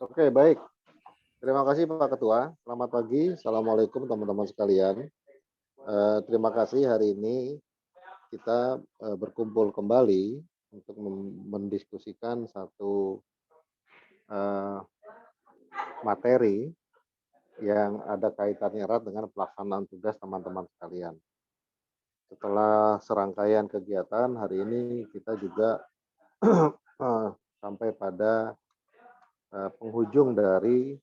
Oke, baik. Terima kasih Pak Ketua. Selamat pagi. Assalamualaikum teman-teman sekalian. Terima kasih hari ini kita berkumpul kembali untuk mendiskusikan satu eh, materi yang ada kaitannya erat dengan pelaksanaan tugas teman-teman sekalian. Setelah serangkaian kegiatan, hari ini kita juga sampai pada penghujung dari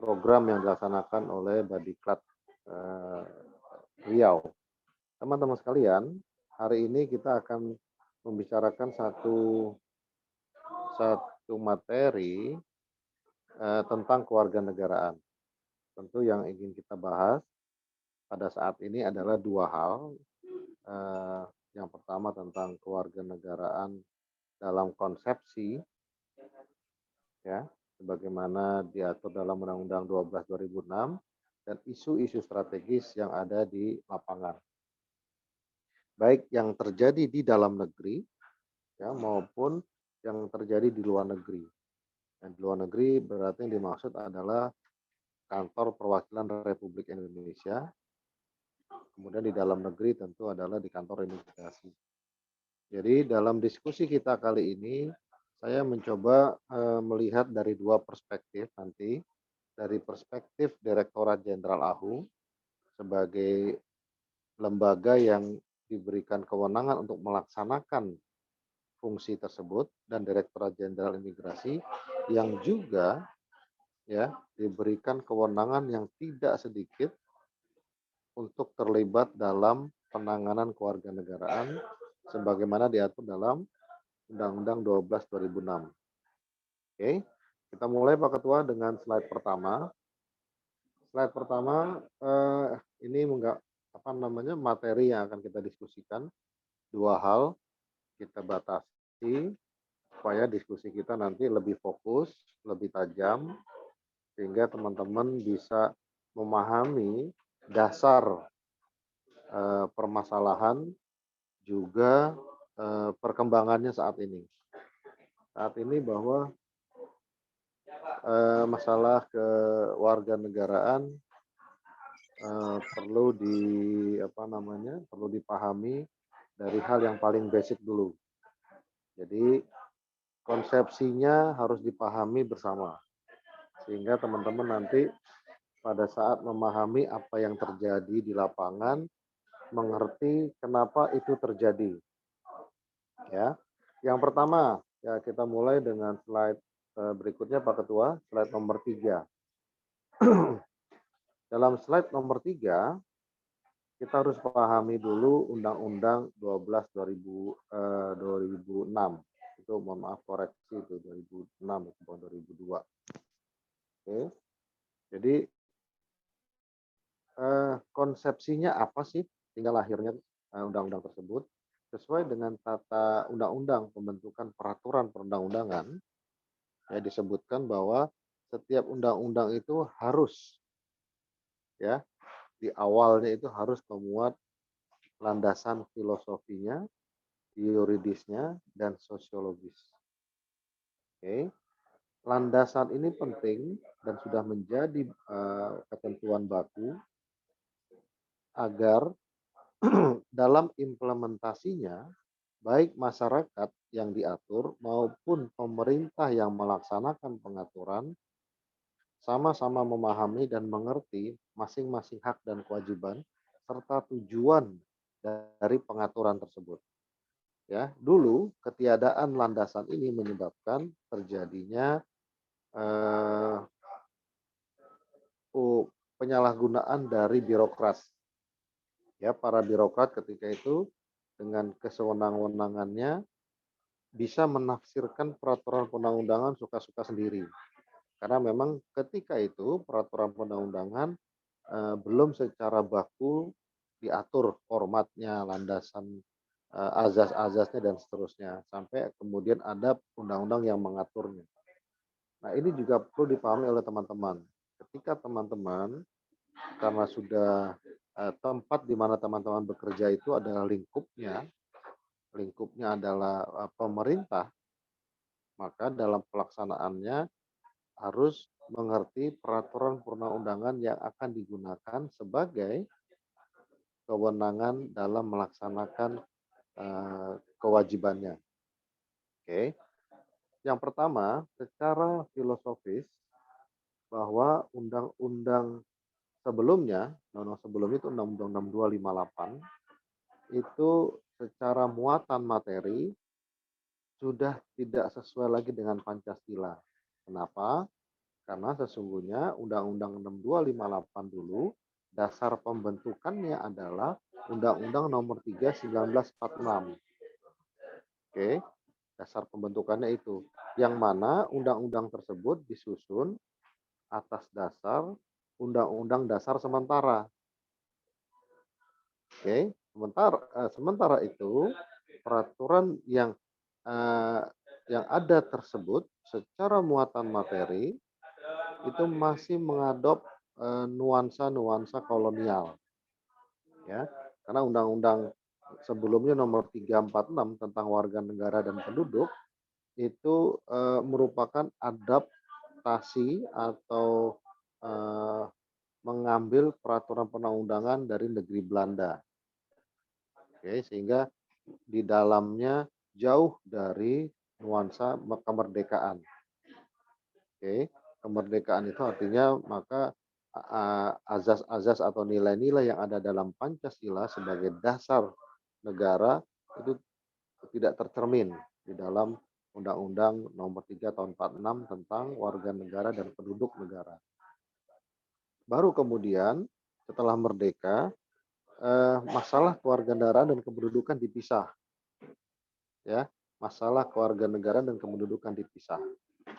program yang dilaksanakan oleh Badiklat eh, Riau. Teman-teman sekalian, hari ini kita akan membicarakan satu satu materi tentang kewarganegaraan. Tentu yang ingin kita bahas pada saat ini adalah dua hal. Yang pertama tentang kewarganegaraan dalam konsepsi, ya, sebagaimana diatur dalam Undang-Undang 12 2006 dan isu-isu strategis yang ada di lapangan. Baik yang terjadi di dalam negeri ya maupun yang terjadi di luar negeri. Dan di luar negeri berarti yang dimaksud adalah kantor perwakilan Republik Indonesia. Kemudian di dalam negeri tentu adalah di kantor imigrasi. Jadi dalam diskusi kita kali ini saya mencoba melihat dari dua perspektif nanti. Dari perspektif Direktorat Jenderal AHU sebagai lembaga yang diberikan kewenangan untuk melaksanakan fungsi tersebut dan Direktorat Jenderal Imigrasi yang juga ya diberikan kewenangan yang tidak sedikit untuk terlibat dalam penanganan kewarganegaraan sebagaimana diatur dalam Undang-Undang 12 2006. Oke, kita mulai Pak Ketua dengan slide pertama. Slide pertama ini materi yang akan kita diskusikan. Dua hal kita batasi supaya diskusi kita nanti lebih fokus, lebih tajam, sehingga teman-teman bisa memahami dasar permasalahan juga perkembangannya saat ini. Saat ini bahwa masalah kewarganegaraan perlu perlu dipahami dari hal yang paling basic dulu. Jadi konsepsinya harus dipahami bersama sehingga teman-teman nanti pada saat memahami apa yang terjadi di lapangan mengerti kenapa itu terjadi. Ya. Yang pertama, ya kita mulai dengan slide berikutnya Pak Ketua, slide nomor 3. Dalam slide nomor 3, kita harus pahami dulu Undang-Undang 12 2006. Itu mohon maaf koreksi itu 2006 itu bukan 2002. Oke. Jadi konsepsinya apa sih tinggal lahirnya undang-undang tersebut sesuai dengan tata undang-undang pembentukan peraturan perundang-undangan ya disebutkan bahwa setiap undang-undang itu harus ya di awalnya itu harus memuat landasan filosofinya, yuridisnya dan sosiologis. Oke. Landasan ini penting dan sudah menjadi ketentuan baku agar dalam implementasinya, baik masyarakat yang diatur maupun pemerintah yang melaksanakan pengaturan sama-sama memahami dan mengerti masing-masing hak dan kewajiban serta tujuan dari pengaturan tersebut. Ya, dulu ketiadaan landasan ini menyebabkan terjadinya penyalahgunaan dari birokrat. Ya, para birokrat ketika itu dengan kesewenang-wenangannya bisa menafsirkan peraturan perundang-undangan suka-suka sendiri. Karena memang ketika itu peraturan perundang-undangan belum secara baku diatur formatnya, landasan azas-azasnya dan seterusnya sampai kemudian ada undang-undang yang mengaturnya. Nah, ini juga perlu dipahami oleh teman-teman. Ketika teman-teman karena sudah tempat di mana teman-teman bekerja itu adalah lingkupnya adalah pemerintah, maka dalam pelaksanaannya harus mengerti peraturan perundang-undangan yang akan digunakan sebagai kewenangan dalam melaksanakan kewajibannya. Oke. Yang pertama, secara filosofis bahwa undang-undang sebelumnya, undang-undang sebelumnya itu Undang-Undang 6258 itu secara muatan materi sudah tidak sesuai lagi dengan Pancasila. Kenapa? Karena sesungguhnya Undang-Undang 6258 dulu dasar pembentukannya adalah Undang-Undang Nomor 3 1946. Oke, dasar pembentukannya itu. Yang mana undang-undang tersebut disusun atas dasar Undang-Undang Dasar sementara. Oke, sementara itu peraturan yang ada tersebut secara muatan materi itu masih mengadop nuansa-nuansa kolonial, ya. Karena undang-undang sebelumnya nomor 346 tentang warga negara dan penduduk itu merupakan adaptasi atau mengambil peraturan perundang-undangan dari negeri Belanda. Oke, sehingga di dalamnya jauh dari nuansa kemerdekaan. Oke, kemerdekaan itu artinya maka azas-azas atau nilai-nilai yang ada dalam Pancasila sebagai dasar negara itu tidak tercermin di dalam Undang-Undang Nomor 3 Tahun 46 tentang warga negara dan penduduk negara. Baru kemudian setelah merdeka masalah kewarganegaraan dan kependudukan dipisah, ya. Masalah kewarganegaraan dan kependudukan dipisah.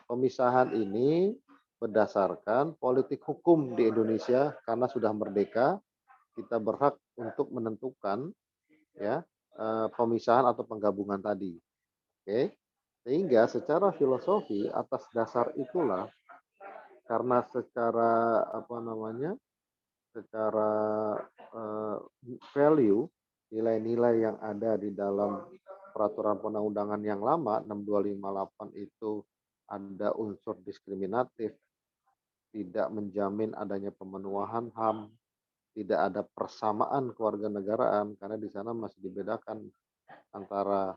Pemisahan ini berdasarkan politik hukum di Indonesia karena sudah merdeka, kita berhak untuk menentukan, ya, pemisahan atau penggabungan tadi. Oke. Sehingga secara filosofi atas dasar itulah karena secara secara value nilai-nilai yang ada di dalam peraturan perundang-undangan yang lama 6258 itu ada unsur diskriminatif, tidak menjamin adanya pemenuhan HAM, tidak ada persamaan kewarganegaraan karena di sana masih dibedakan antara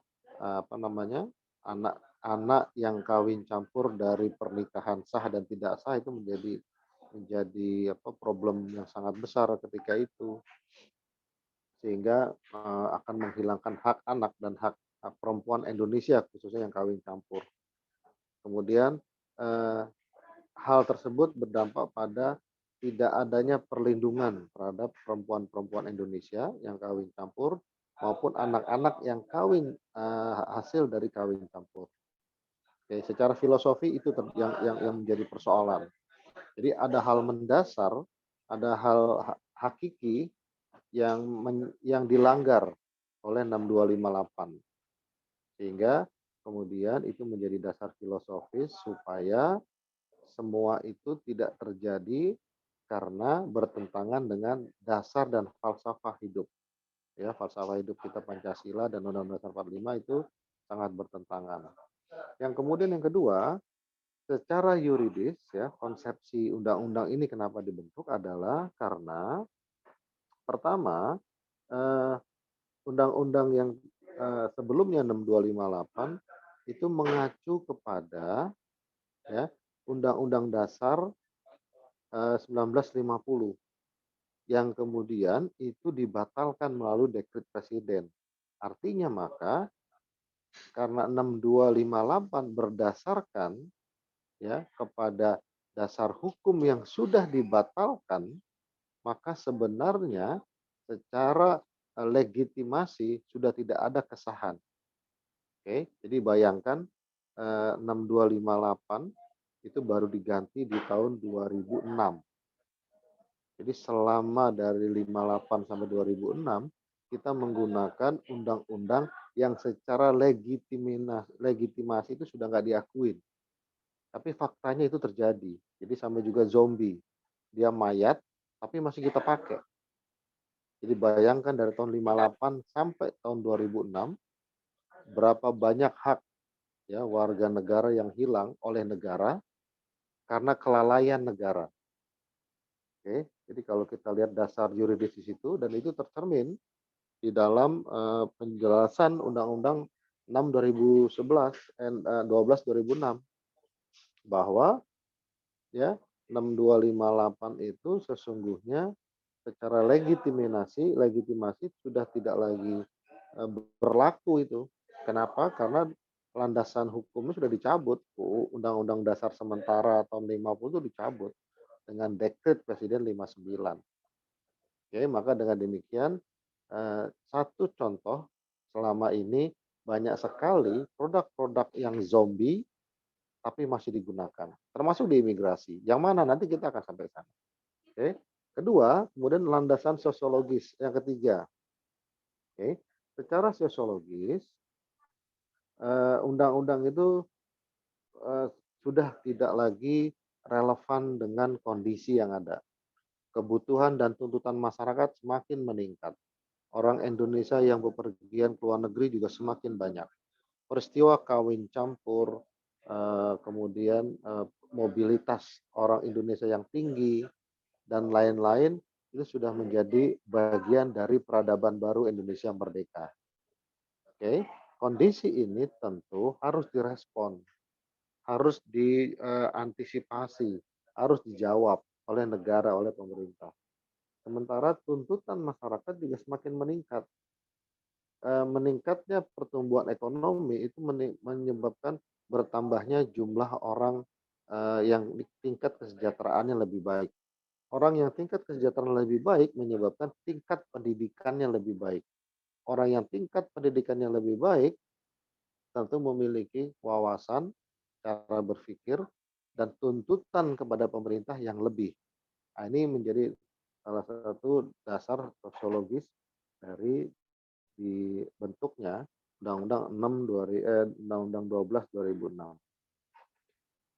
anak-anak yang kawin campur dari pernikahan sah dan tidak sah itu menjadi problem yang sangat besar ketika itu, sehingga akan menghilangkan hak anak dan hak perempuan Indonesia khususnya yang kawin campur. Kemudian hal tersebut berdampak pada tidak adanya perlindungan terhadap perempuan-perempuan Indonesia yang kawin campur maupun anak-anak yang kawin hasil dari kawin campur. Oke, secara filosofi itu yang menjadi persoalan. Jadi ada hal mendasar, ada hal hakiki yang dilanggar oleh 6258. Sehingga kemudian itu menjadi dasar filosofis supaya semua itu tidak terjadi karena bertentangan dengan dasar dan falsafah hidup. Ya, falsafah hidup kita Pancasila dan Undang-Undang Dasar 45 itu sangat bertentangan. Yang kemudian yang kedua, secara yuridis ya, konsepsi undang-undang ini kenapa dibentuk adalah karena pertama undang-undang yang sebelumnya 6258 itu mengacu kepada ya Undang-Undang Dasar 1950 yang kemudian itu dibatalkan melalui dekret presiden. Artinya maka karena 6258 berdasarkan ya kepada dasar hukum yang sudah dibatalkan, maka sebenarnya secara legitimasi sudah tidak ada kesahan. Oke, jadi bayangkan 6258 itu baru diganti di tahun 2006. Jadi selama dari 58 sampai 2006 kita menggunakan undang-undang yang secara legitimasi itu sudah nggak diakuin. Tapi faktanya itu terjadi. Jadi sama juga zombie. Dia mayat tapi masih kita pakai. Jadi bayangkan dari tahun 58 sampai tahun 2006 berapa banyak hak ya warga negara yang hilang oleh negara karena kelalaian negara. Oke, jadi kalau kita lihat dasar yuridis di situ dan itu tercermin di dalam penjelasan Undang-Undang 6 2011 12 2006 bahwa ya 6258 itu sesungguhnya secara legitimasi sudah tidak lagi berlaku itu. Kenapa? Karena landasan hukumnya sudah dicabut. Undang-Undang Dasar sementara tahun 50 itu dicabut dengan dekret Presiden 59. Oke, maka dengan demikian satu contoh selama ini banyak sekali produk-produk yang zombie tapi masih digunakan, termasuk di imigrasi. Yang mana nanti kita akan sampai sana. Oke. Kedua, kemudian landasan sosiologis. Yang ketiga, oke, secara sosiologis undang-undang itu eh, sudah tidak lagi relevan dengan kondisi yang ada. Kebutuhan dan tuntutan masyarakat semakin meningkat. Orang Indonesia yang bepergian ke luar negeri juga semakin banyak. Peristiwa kawin campur, kemudian mobilitas orang Indonesia yang tinggi, dan lain-lain itu sudah menjadi bagian dari peradaban baru Indonesia merdeka. Oke, kondisi ini tentu harus direspon, harus diantisipasi, harus dijawab oleh negara, oleh pemerintah. Sementara tuntutan masyarakat juga semakin meningkat. Meningkatnya pertumbuhan ekonomi itu menyebabkan bertambahnya jumlah orang yang tingkat kesejahteraannya lebih baik. Orang yang tingkat kesejahteraan lebih baik menyebabkan tingkat pendidikannya lebih baik. Orang yang tingkat pendidikannya lebih baik tentu memiliki wawasan, cara berpikir, dan tuntutan kepada pemerintah yang lebih. Nah, ini menjadi salah satu dasar sosiologis dari dibentuknya Undang-Undang 12 2006.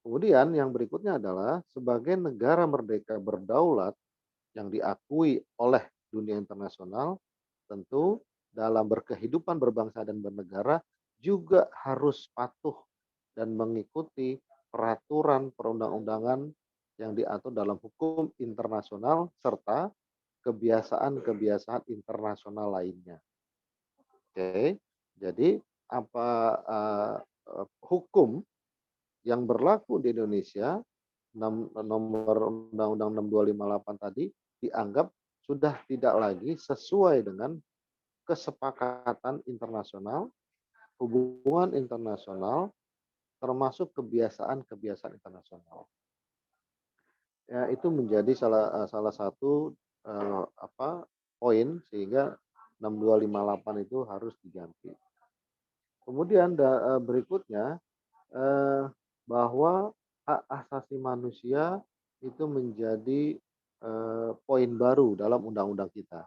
Kemudian yang berikutnya adalah sebagai negara merdeka berdaulat yang diakui oleh dunia internasional, tentu dalam berkehidupan berbangsa dan bernegara juga harus patuh dan mengikuti peraturan perundang-undangan yang diatur dalam hukum internasional serta kebiasaan-kebiasaan internasional lainnya. Oke, jadi apa hukum yang berlaku di Indonesia nomor Undang-Undang 6258 tadi dianggap sudah tidak lagi sesuai dengan kesepakatan internasional, hubungan internasional, termasuk kebiasaan-kebiasaan internasional. Ya, itu menjadi salah satu poin sehingga 6258 itu harus diganti. Kemudian berikutnya bahwa hak asasi manusia itu menjadi poin baru dalam undang-undang kita.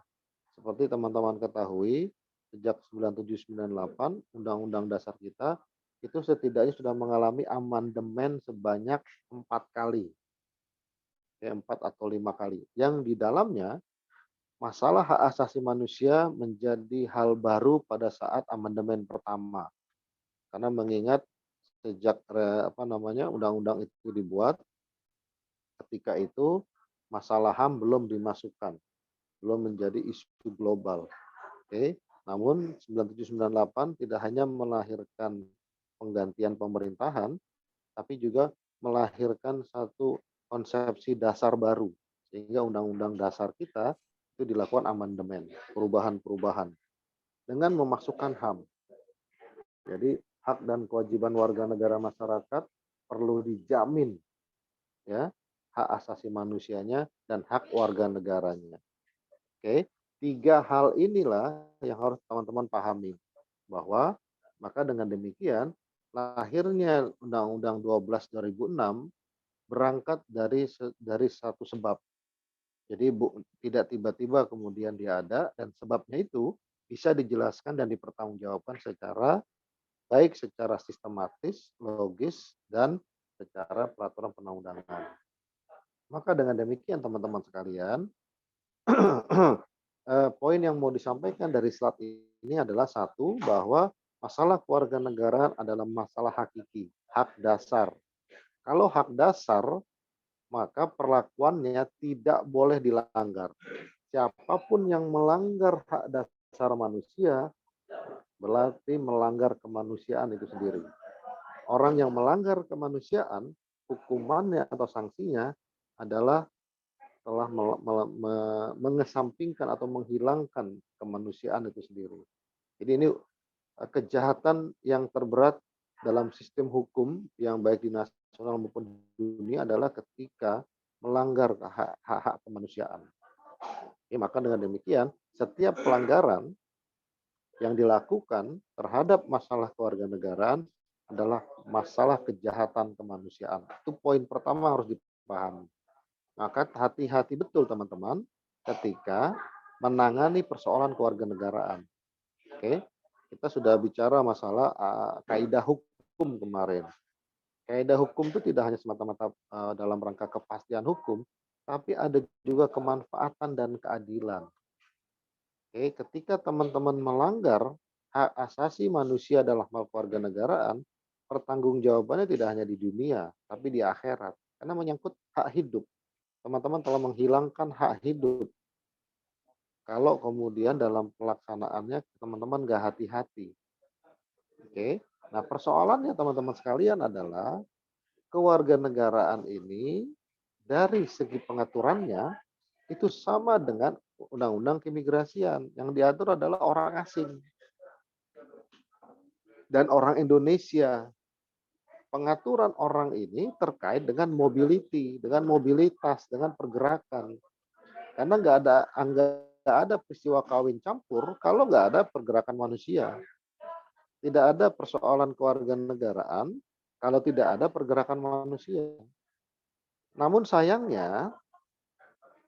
Seperti teman-teman ketahui, sejak 9798 Undang-Undang Dasar kita itu setidaknya sudah mengalami amandemen sebanyak 4 kali. 4 atau 5 kali. Yang di dalamnya masalah hak asasi manusia menjadi hal baru pada saat amandemen pertama. Karena mengingat sejak undang-undang itu dibuat, ketika itu masalah HAM belum dimasukkan, belum menjadi isu global. Oke, namun 9798 tidak hanya melahirkan penggantian pemerintahan, tapi juga melahirkan satu konsepsi dasar baru, sehingga undang-undang dasar kita itu dilakukan amandemen, perubahan-perubahan dengan memasukkan HAM. Jadi hak dan kewajiban warga negara masyarakat perlu dijamin, ya, hak asasi manusianya dan hak warga negaranya. Oke, 3 hal inilah yang harus teman-teman pahami, bahwa maka dengan demikian lahirnya Undang-Undang 12 2006 berangkat dari satu sebab. Jadi tidak tiba-tiba kemudian dia ada, dan sebabnya itu bisa dijelaskan dan dipertanggungjawabkan baik secara sistematis, logis, dan secara peraturan perundang-undangan. Maka dengan demikian teman-teman sekalian, poin yang mau disampaikan dari slide ini adalah satu, bahwa masalah kewarganegaraan adalah masalah hakiki, hak dasar. Kalau hak dasar maka perlakuannya tidak boleh dilanggar. Siapapun yang melanggar hak dasar manusia berarti melanggar kemanusiaan itu sendiri. Orang yang melanggar kemanusiaan, hukumannya atau sanksinya adalah telah mengesampingkan atau menghilangkan kemanusiaan itu sendiri. Jadi ini kejahatan yang terberat dalam sistem hukum yang baik di nasional maupun di dunia adalah ketika melanggar hak-hak kemanusiaan. Maka dengan demikian, setiap pelanggaran yang dilakukan terhadap masalah kewarganegaraan adalah masalah kejahatan kemanusiaan. Itu poin pertama harus dipahami. Maka hati-hati betul teman-teman ketika menangani persoalan kewarganegaraan. Oke, kita sudah bicara masalah kaidah hukum kemarin. Kaidah hukum itu tidak hanya semata-mata dalam rangka kepastian hukum, tapi ada juga kemanfaatan dan keadilan. Oke, ketika teman-teman melanggar hak asasi manusia dalam hal kewarganegaraan, pertanggungjawabannya tidak hanya di dunia, tapi di akhirat. Karena menyangkut hak hidup. Teman-teman telah menghilangkan hak hidup. Kalau kemudian dalam pelaksanaannya teman-teman nggak hati-hati. Oke, nah persoalannya teman-teman sekalian adalah kewarganegaraan ini dari segi pengaturannya itu sama dengan undang-undang keimigrasian. Yang diatur adalah orang asing dan orang Indonesia. Pengaturan orang ini terkait dengan mobility, dengan mobilitas, dengan pergerakan. Karena nggak ada peristiwa kawin campur kalau nggak ada pergerakan manusia. Tidak ada persoalan kewarganegaraan kalau tidak ada pergerakan manusia. Namun sayangnya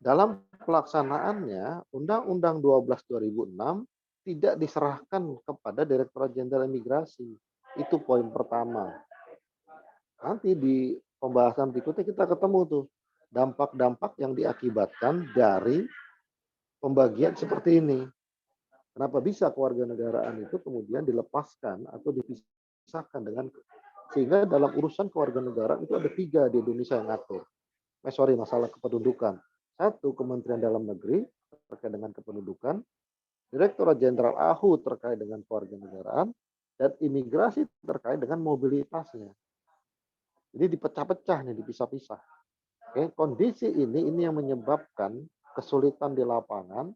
dalam pelaksanaannya Undang-Undang 12 2006 tidak diserahkan kepada Direktorat Jenderal Imigrasi. Itu poin pertama. Nanti di pembahasan berikutnya kita ketemu tuh dampak-dampak yang diakibatkan dari pembagian seperti ini. Kenapa bisa kewarganegaraan itu kemudian dilepaskan atau dipisahkan dengan sehingga dalam urusan kewarganegaraan itu ada 3 di Indonesia yang ngatur. Masalah kependudukan. 1 Kementerian Dalam Negeri terkait dengan kependudukan, Direktorat Jenderal AHU terkait dengan kewarganegaraan, dan imigrasi terkait dengan mobilitasnya. Jadi dipecah-pecah nih, dipisah-pisah. Oke, kondisi ini yang menyebabkan kesulitan di lapangan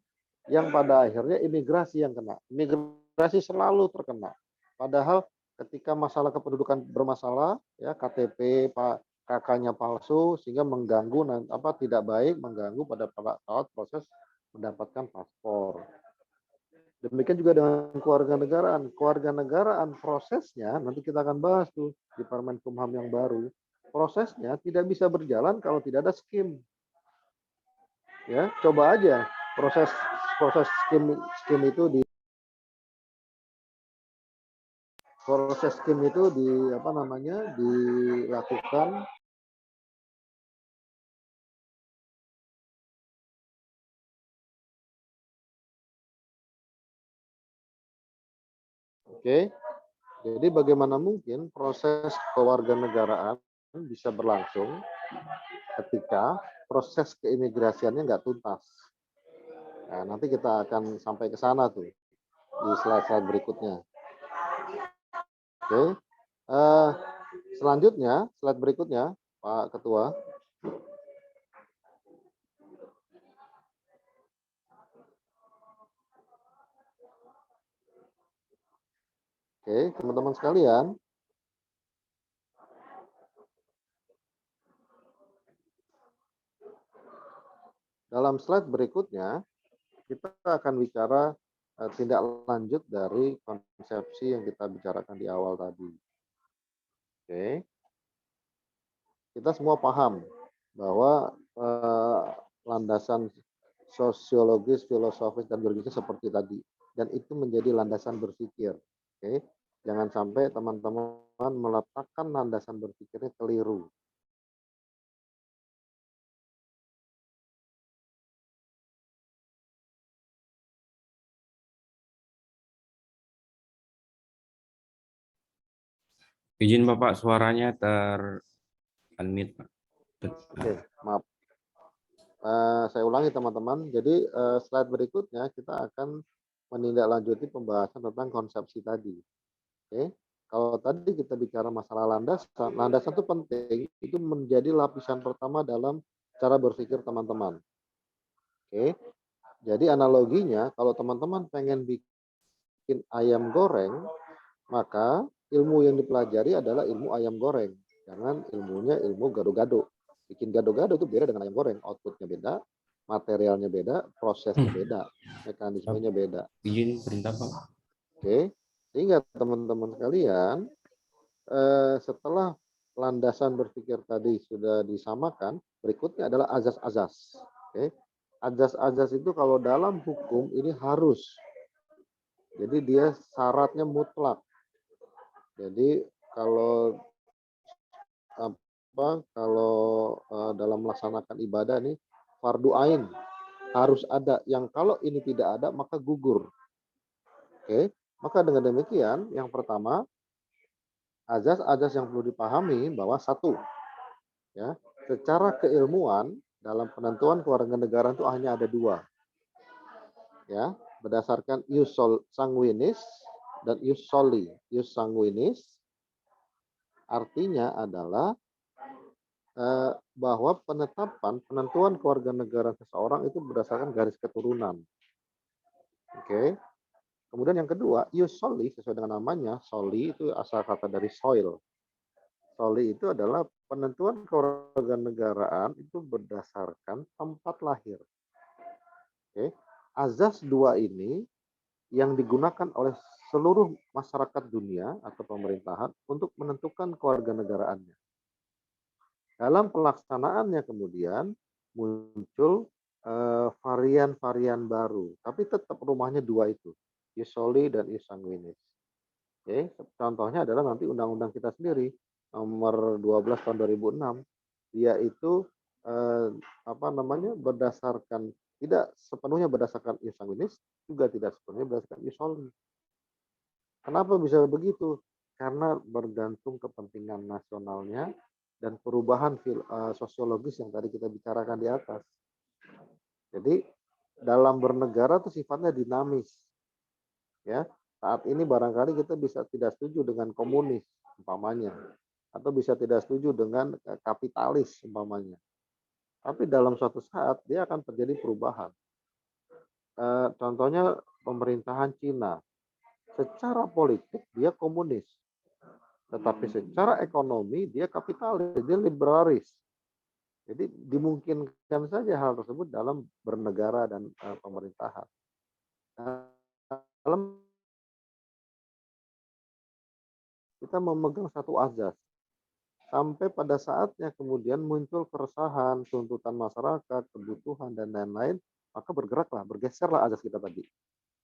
yang pada akhirnya imigrasi yang kena. Imigrasi selalu terkena. Padahal ketika masalah kependudukan bermasalah, ya KTP kakaknya palsu sehingga mengganggu tidak baik mengganggu pada saat proses mendapatkan paspor. Demikian juga dengan kewarganegaraan. Kewarganegaraan prosesnya nanti kita akan bahas tuh di Permen Kumham yang baru. Prosesnya tidak bisa berjalan kalau tidak ada skim. Ya, coba aja proses skim itu di dilakukan. Oke. Jadi bagaimana mungkin proses kewarganegaraan bisa berlangsung ketika proses keimigrasiannya nggak tuntas. Nah, nanti kita akan sampai ke sana tuh di slide-slide berikutnya. Oke. Selanjutnya, slide berikutnya, Pak Ketua. Oke, teman-teman sekalian. Dalam slide berikutnya, kita akan bicara tindak lanjut dari konsepsi yang kita bicarakan di awal tadi. Oke. Kita semua paham bahwa landasan sosiologis, filosofis, dan berpikir seperti tadi. Dan itu menjadi landasan berpikir. Oke. Jangan sampai teman-teman meletakkan landasan berpikirnya keliru. Izin Bapak, suaranya ter-unmute, Pak. Oke, maaf. Saya ulangi teman-teman. Jadi slide berikutnya kita akan menindaklanjuti pembahasan tentang konsepsi tadi. Oke. Kalau tadi kita bicara masalah landasan, landasan itu penting, itu menjadi lapisan pertama dalam cara berpikir teman-teman. Oke. Jadi analoginya, kalau teman-teman pengen bikin ayam goreng, maka ilmu yang dipelajari adalah ilmu ayam goreng. Jangan ilmunya ilmu gado-gado. Bikin gado-gado itu beda dengan ayam goreng. Outputnya beda, materialnya beda, prosesnya beda, mekanismenya beda. Izin perintah Pak. Oke, sehingga teman-teman sekalian, setelah landasan berpikir tadi sudah disamakan, berikutnya adalah azas-azas. Oke, azas-azas itu kalau dalam hukum ini harus. Jadi dia syaratnya mutlak. Jadi kalau dalam melaksanakan ibadah nih fardu ain harus ada, yang kalau ini tidak ada maka gugur. Oke, maka dengan demikian yang pertama azas-azas yang perlu dipahami bahwa satu, ya, secara keilmuan dalam penentuan kewarganegaraan itu hanya ada dua, ya, berdasarkan ius sanguinis dan ius soli. Ius sanguinis artinya adalah bahwa penentuan kewarganegaraan seseorang itu berdasarkan garis keturunan. Oke. Kemudian yang kedua, ius soli sesuai dengan namanya, soli itu asal kata dari soil. Soli itu adalah penentuan kewarganegaraan itu berdasarkan tempat lahir. Oke. Azas dua ini yang digunakan oleh seluruh masyarakat dunia atau pemerintahan untuk menentukan kewarganegaraannya. Dalam pelaksanaannya kemudian muncul varian-varian baru, tapi tetap rumahnya dua itu, ius soli dan ius sanguinis. Oke, contohnya adalah nanti undang-undang kita sendiri nomor 12 tahun 2006, dia itu berdasarkan tidak sepenuhnya berdasarkan ius sanguinis, juga tidak sepenuhnya berdasarkan ius soli. Kenapa bisa begitu? Karena bergantung kepentingan nasionalnya dan perubahan sosiologis yang tadi kita bicarakan di atas. Jadi dalam bernegara itu sifatnya dinamis. Ya, saat ini barangkali kita bisa tidak setuju dengan komunis umpamanya, atau bisa tidak setuju dengan kapitalis umpamanya. Tapi dalam suatu saat dia akan terjadi perubahan. Contohnya pemerintahan Cina. Secara politik dia komunis. Tetapi secara ekonomi dia kapitalis, dia liberalis. Jadi dimungkinkan saja hal tersebut dalam bernegara dan pemerintahan. Dalam kita memegang satu azas, sampai pada saatnya kemudian muncul keresahan, tuntutan masyarakat, kebutuhan dan lain-lain, maka bergeserlah azas kita tadi.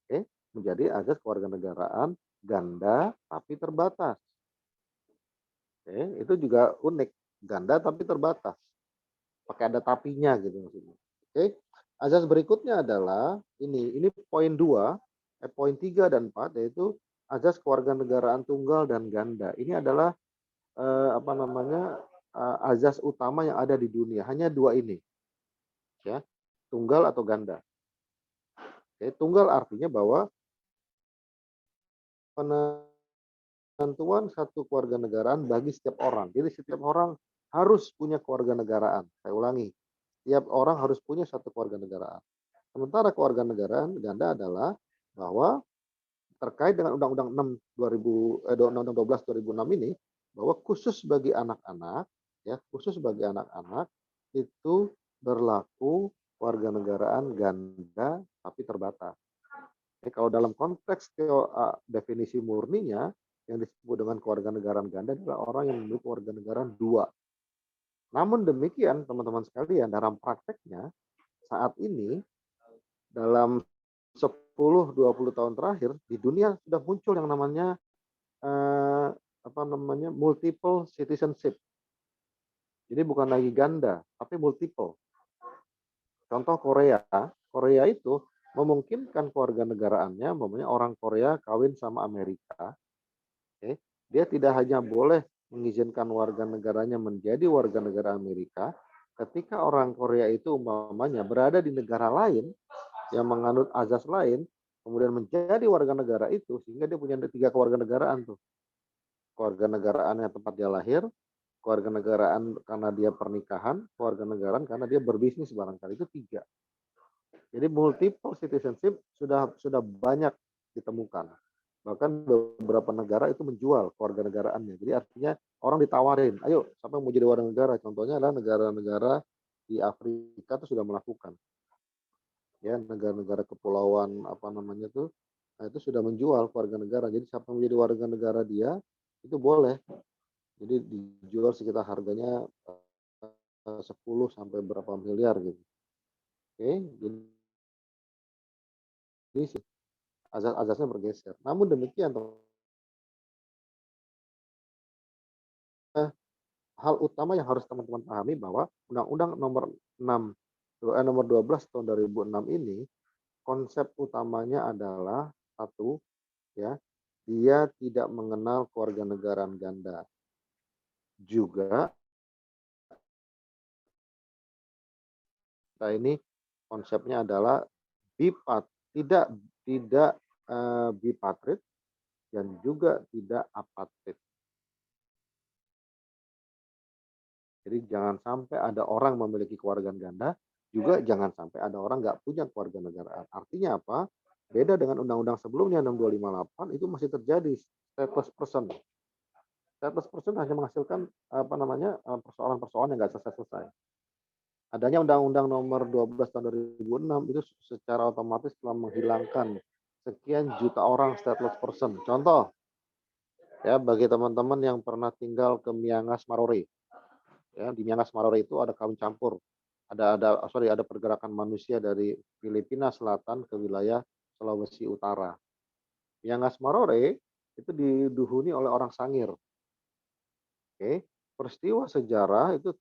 Oke, menjadi azas kewarganegaraan ganda tapi terbatas. Oke, itu juga unik, ganda tapi terbatas. Pakai ada tapinya gitu maksudnya. Oke. Azas berikutnya adalah ini poin 2, poin 3 dan 4, yaitu azas kewarganegaraan tunggal dan ganda. Ini adalah azas utama yang ada di dunia. Hanya dua ini. Ya, tunggal atau ganda. Oke, tunggal artinya bahwa penentuan satu kewarganegaraan bagi setiap orang. Jadi setiap orang harus punya kewarganegaraan. Saya ulangi, setiap orang harus punya satu kewarganegaraan. Sementara kewarganegaraan ganda adalah bahwa terkait dengan Undang-Undang 12 2006 ini, bahwa khusus bagi anak-anak, ya khusus bagi anak-anak itu berlaku kewarganegaraan ganda tapi terbatas. Jadi kalau dalam konteks definisi murninya, yang disebut dengan kewarganegaraan ganda adalah orang yang memiliki kewarganegaraan dua. Namun demikian, teman-teman sekalian, dalam prakteknya saat ini dalam 10-20 tahun terakhir di dunia sudah muncul yang namanya multiple citizenship. Jadi bukan lagi ganda, tapi multiple. Contoh Korea, Korea itu memungkinkan kewarganegaraannya, memangnya orang Korea kawin sama Amerika. Oke. Dia tidak hanya boleh mengizinkan warga negaranya menjadi warga negara Amerika, Ketika orang Korea itu umpamanya berada di negara lain yang menganut azas lain, kemudian menjadi warga negara itu, sehingga dia punya 3 kewarganegaraan tuh. Kewarganegaraan yang tempat dia lahir, kewarganegaraan karena dia pernikahan, kewarganegaraan karena dia berbisnis barangkali, itu 3. Jadi multiple citizenship sudah banyak ditemukan. Bahkan beberapa negara itu menjual kewarganegaraannya. Jadi artinya orang ditawarin, ayo siapa yang mau jadi warga negara? Contohnya adalah negara-negara di Afrika itu sudah melakukan. Ya, negara-negara kepulauan apa namanya tuh, nah itu sudah menjual warga negara. Jadi siapa yang menjadi warga negara dia itu boleh. Jadi dijual sekitar harganya 10 sampai berapa miliar gitu. Oke, jadi azas-azasnya bergeser. Namun demikian, hal utama yang harus teman-teman pahami bahwa Undang-Undang nomor 6 nomor 12 tahun 2006 ini konsep utamanya adalah satu, ya, dia tidak mengenal kewarganegaraan ganda. Juga kita ini konsepnya adalah tidak tidak bipatrid dan juga tidak apatrid. Jadi jangan sampai ada orang memiliki kewarganegaraan ganda, juga jangan sampai ada orang nggak punya kewarganegaraan. Artinya apa? Beda dengan undang-undang sebelumnya 6258 itu masih terjadi stateless person. Stateless person hanya menghasilkan apa namanya persoalan-persoalan yang nggak selesai-selesai. Adanya Undang-Undang nomor 12 tahun 2006 itu secara otomatis telah menghilangkan sekian juta orang stateless person. Contoh, ya bagi teman-teman yang pernah tinggal ke Miangas Marore, ya di Miangas Marore itu ada kawin campur, ada pergerakan manusia dari Filipina Selatan ke wilayah Sulawesi Utara. Miangas Marore itu diduhuni oleh orang Sangir. Oke, peristiwa sejarah itu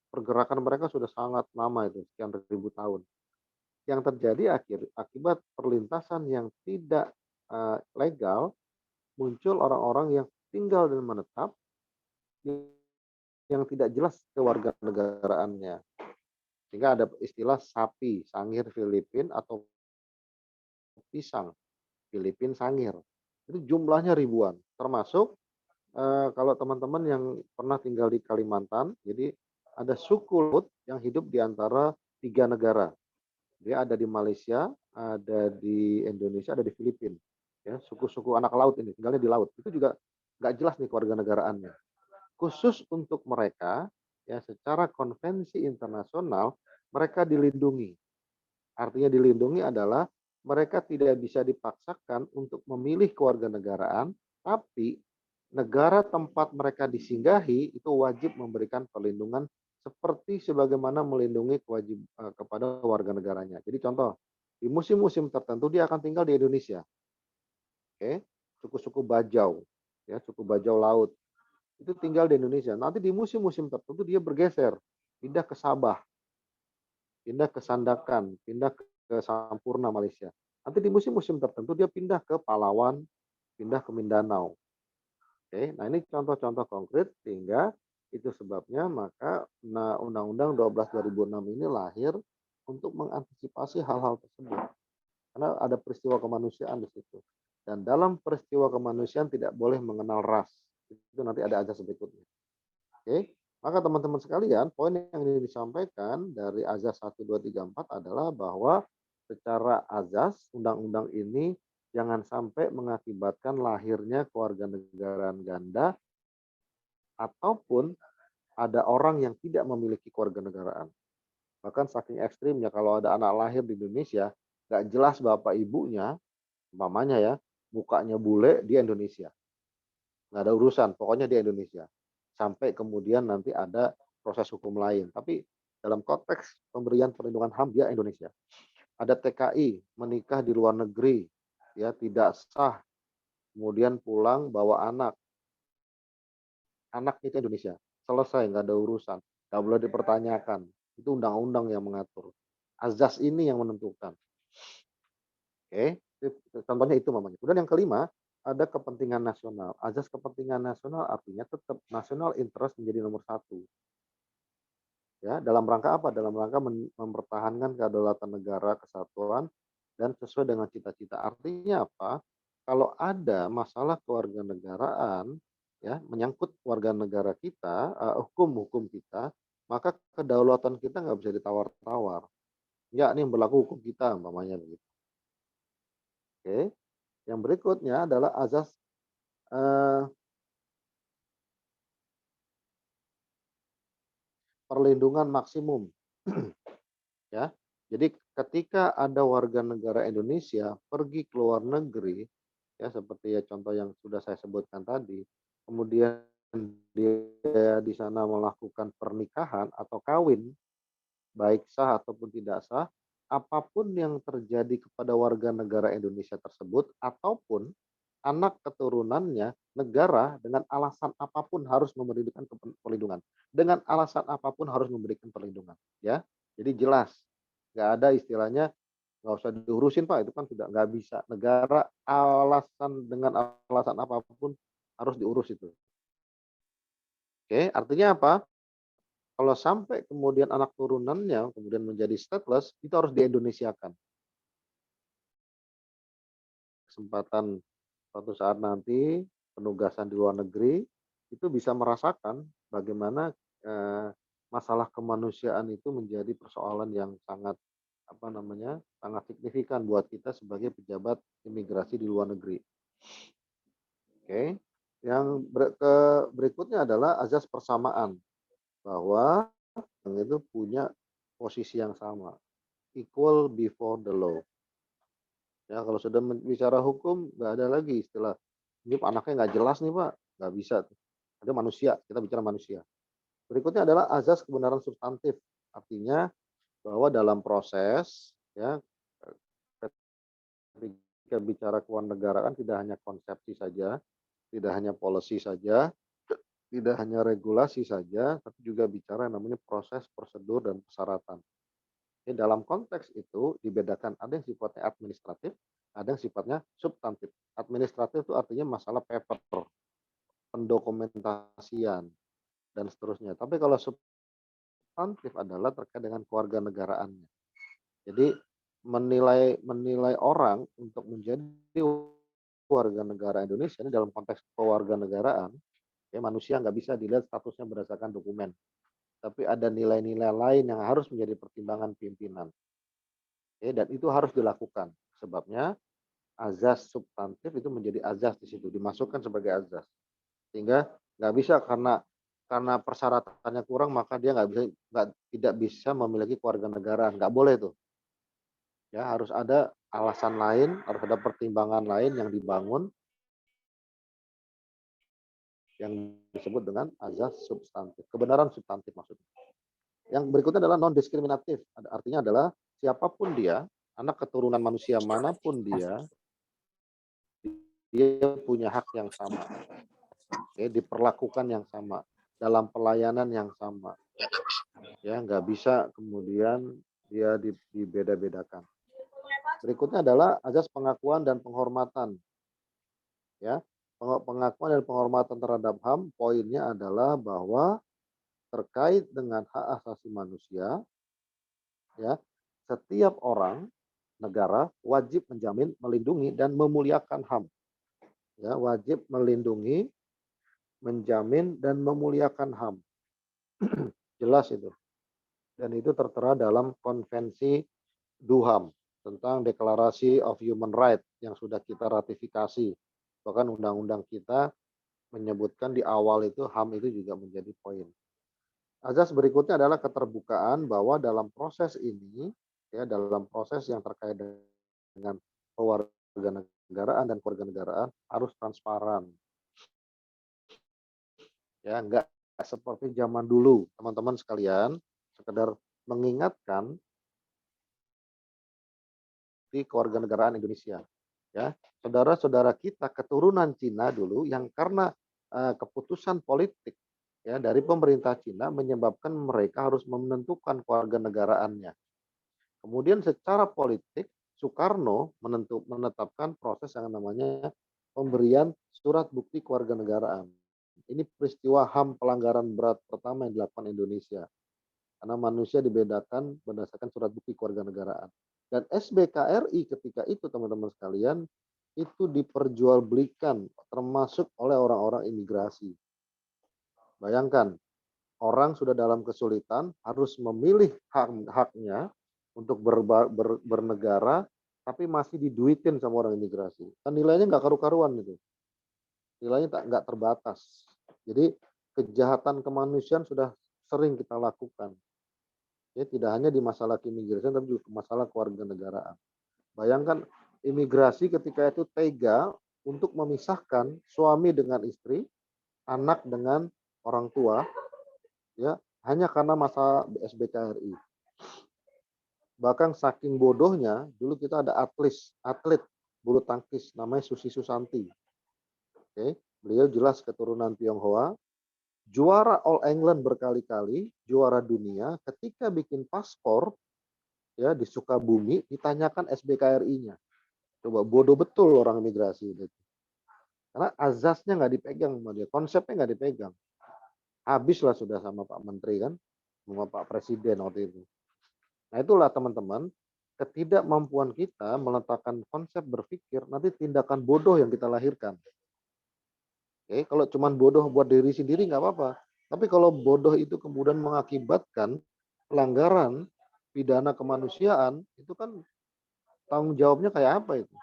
pergerakan mereka sudah sangat lama itu sekian ribu tahun. Yang terjadi akibat perlintasan yang tidak legal, muncul orang-orang yang tinggal dan menetap yang tidak jelas kewarganegaraannya. Sehingga ada istilah sapi sangir Filipin atau pisang Filipin sangir. Itu jumlahnya ribuan. Termasuk kalau teman-teman yang pernah tinggal di Kalimantan, jadi ada suku Lut yang hidup di antara 3 negara. Dia ada di Malaysia, ada di Indonesia, ada di Filipina. Ya, suku-suku anak laut ini tinggalnya di laut. Itu juga nggak jelas nih kewarganegaraannya. Khusus untuk mereka, ya secara konvensi internasional mereka dilindungi. Artinya dilindungi adalah mereka tidak bisa dipaksakan untuk memilih kewarganegaraan, tapi negara tempat mereka disinggahi itu wajib memberikan perlindungan seperti sebagaimana melindungi kepada warga negaranya. Jadi contoh, di musim-musim tertentu dia akan tinggal di Indonesia. Oke, suku-suku Bajau, ya, suku Bajau laut. Itu tinggal di Indonesia. Nanti di musim-musim tertentu dia bergeser, pindah ke Sabah, pindah ke Sandakan, pindah ke Sampurna Malaysia. Nanti di musim-musim tertentu dia pindah ke Palawan, pindah ke Mindanao. Oke, nah ini contoh-contoh konkret sehingga itu sebabnya maka Undang-Undang 12 2006 ini lahir untuk mengantisipasi hal-hal tersebut. Karena ada peristiwa kemanusiaan di situ. Dan dalam peristiwa kemanusiaan tidak boleh mengenal ras. Itu nanti ada azas berikutnya. Oke, maka teman-teman sekalian, poin yang ingin disampaikan dari azas 1, 2, 3, 4 adalah bahwa secara azas undang-undang ini jangan sampai mengakibatkan lahirnya kewarganegaraan ganda ataupun ada orang yang tidak memiliki kewarganegaraan. Bahkan saking ekstrimnya kalau ada anak lahir di Indonesia, nggak jelas bapak ibunya, umpamanya ya, mukanya bule di Indonesia. Nggak ada urusan, pokoknya di Indonesia. Sampai kemudian nanti ada proses hukum lain. Tapi dalam konteks pemberian perlindungan HAM dia Indonesia. Ada TKI menikah di luar negeri, ya tidak sah, kemudian pulang bawa anaknya itu Indonesia. Selesai, nggak ada urusan, nggak boleh dipertanyakan. Itu undang-undang yang mengatur. Azas ini yang menentukan. Oke, contohnya itu mamanya. Kemudian yang kelima, ada kepentingan nasional. Azas kepentingan nasional artinya tetap nasional interest menjadi nomor 1. Ya, dalam rangka apa? Dalam rangka mempertahankan kedaulatan negara, kesatuan, dan sesuai dengan cita-cita. Artinya apa? Kalau ada masalah kewarganegaraan, ya, menyangkut warga negara kita, hukum-hukum kita, maka kedaulatan kita nggak bisa ditawar-tawar. Ya, ini yang berlaku hukum kita, umpamanya begitu. Oke. Yang berikutnya adalah azas eh, perlindungan maksimum. Ya, jadi ketika ada warga negara Indonesia pergi ke luar negeri, ya seperti ya contoh yang sudah saya sebutkan tadi, kemudian dia di sana melakukan pernikahan atau kawin, baik sah ataupun tidak sah, apapun yang terjadi kepada warga negara Indonesia tersebut ataupun anak keturunannya, negara dengan alasan apapun harus memberikan perlindungan. Dengan alasan apapun harus memberikan perlindungan, ya. Jadi jelas, nggak ada istilahnya nggak usah diurusin Pak, itu kan tidak nggak bisa. Negara dengan alasan apapun harus diurus itu. Oke, artinya apa? Kalau sampai kemudian anak turunannya kemudian menjadi stateless, itu harus di-Indonesiakan. Kesempatan suatu saat nanti penugasan di luar negeri itu bisa merasakan bagaimana masalah kemanusiaan itu menjadi persoalan yang sangat apa namanya sangat signifikan buat kita sebagai pejabat imigrasi di luar negeri. Oke, yang berikutnya adalah azas persamaan bahwa yang itu punya posisi yang sama, equal before the law. Ya, kalau sudah bicara hukum, nggak ada lagi istilah, ini anaknya nggak jelas nih Pak, nggak bisa. Ada manusia, kita bicara manusia. Berikutnya adalah azas kebenaran substantif. Artinya bahwa dalam proses, ya, ketika bicara kewarganegaraan tidak hanya konsepsi saja, tidak hanya policy saja, tidak hanya regulasi saja, tapi juga bicara yang namanya proses, prosedur, dan persyaratan. Jadi dalam konteks itu dibedakan, ada yang sifatnya administratif, ada yang sifatnya substantif. Administratif itu artinya masalah paper, pendokumentasian, dan seterusnya. Tapi kalau substantif adalah terkait dengan kewarganegaraannya. Jadi menilai menilai orang untuk menjadi warga negara Indonesia ini dalam konteks kewarganegaraan, ya manusia nggak bisa dilihat statusnya berdasarkan dokumen. Tapi ada nilai-nilai lain yang harus menjadi pertimbangan pimpinan. Oke, dan itu harus dilakukan. Sebabnya azas substantif itu menjadi azas di situ, dimasukkan sebagai azas. Sehingga nggak bisa karena persyaratannya kurang maka dia tidak bisa memiliki kewarganegaraan. Nggak boleh tuh. Ya, harus ada alasan lain, harus ada pertimbangan lain yang dibangun yang disebut dengan azas substantif. Kebenaran substantif maksudnya. Yang berikutnya adalah non diskriminatif. Artinya adalah siapapun dia, anak keturunan manusia manapun dia punya hak yang sama. Ya, diperlakukan yang sama, dalam pelayanan yang sama. Ya, nggak bisa kemudian dia dibeda-bedakan. Berikutnya adalah azas pengakuan dan penghormatan. Ya, pengakuan dan penghormatan terhadap HAM, poinnya adalah bahwa terkait dengan hak asasi manusia, ya, setiap orang negara wajib menjamin, melindungi dan memuliakan HAM. Ya, wajib melindungi, menjamin dan memuliakan HAM. Jelas itu. Dan itu tertera dalam konvensi DUHAM tentang Declaration of Human Rights yang sudah kita ratifikasi. Bahkan undang-undang kita menyebutkan di awal itu HAM itu juga menjadi poin. Azas berikutnya adalah keterbukaan bahwa dalam proses ini, ya dalam proses yang terkait dengan kewarganegaraan dan kewarganegaraan harus transparan. Ya, enggak seperti zaman dulu, teman-teman sekalian, sekedar mengingatkan di kewarganegaraan Indonesia. Ya, saudara-saudara kita keturunan Cina dulu yang karena keputusan politik ya dari pemerintah Cina menyebabkan mereka harus menentukan kewarganegaraannya. Kemudian secara politik Soekarno menetapkan proses yang namanya pemberian surat bukti kewarganegaraan. Ini peristiwa HAM pelanggaran berat pertama yang dilakukan Indonesia. Karena manusia dibedakan berdasarkan surat bukti kewarganegaraan. Dan SBKRI ketika itu teman-teman sekalian, itu diperjualbelikan termasuk oleh orang-orang imigrasi. Bayangkan, orang sudah dalam kesulitan harus memilih hak-haknya untuk bernegara, tapi masih diduitin sama orang imigrasi. Kan nilainya nggak karu-karuan gitu. Nilainya nggak terbatas. Jadi kejahatan kemanusiaan sudah sering kita lakukan. Ya, tidak hanya di masalah keimigrasian, tapi juga masalah kewarganegaraan. Bayangkan imigrasi ketika itu tega untuk memisahkan suami dengan istri, anak dengan orang tua, ya hanya karena masalah SBKRI. Bahkan saking bodohnya, dulu kita ada atlet bulu tangkis namanya Susi Susanti. Oke, beliau jelas keturunan Tionghoa, juara All England berkali-kali, juara dunia. Ketika bikin paspor ya di Sukabumi, ditanyakan SBKRI-nya. Coba bodoh betul orang imigrasi itu. Karena azasnya nggak dipegang sama dia, konsepnya nggak dipegang. Habislah sudah sama Pak Menteri kan, sama Pak Presiden waktu itu. Nah itulah teman-teman, ketidakmampuan kita meletakkan konsep berpikir, nanti tindakan bodoh yang kita lahirkan. Oke, kalau cuma bodoh buat diri sendiri nggak apa-apa. Tapi kalau bodoh itu kemudian mengakibatkan pelanggaran pidana kemanusiaan, itu kan tanggung jawabnya kayak apa itu?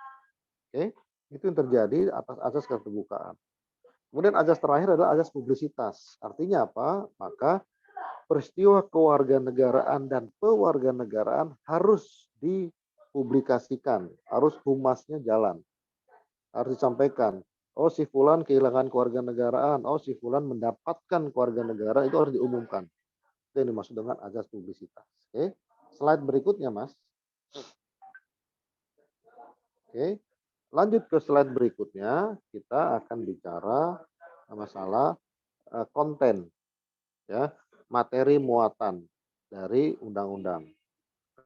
Oke, itu yang terjadi atas asas keterbukaan. Kemudian asas terakhir adalah asas publisitas. Artinya apa? Maka peristiwa kewarganegaraan dan pewarganegaraan harus dipublikasikan, harus humasnya jalan, harus disampaikan. Oh si fulan kehilangan kewarganegaraan, oh si fulan mendapatkan kewarganegaraan, itu harus diumumkan. Itu yang dimaksud dengan asas publisitas. Oke, slide berikutnya Mas. Oke, lanjut ke slide berikutnya, kita akan bicara masalah konten, ya, materi muatan dari undang-undang.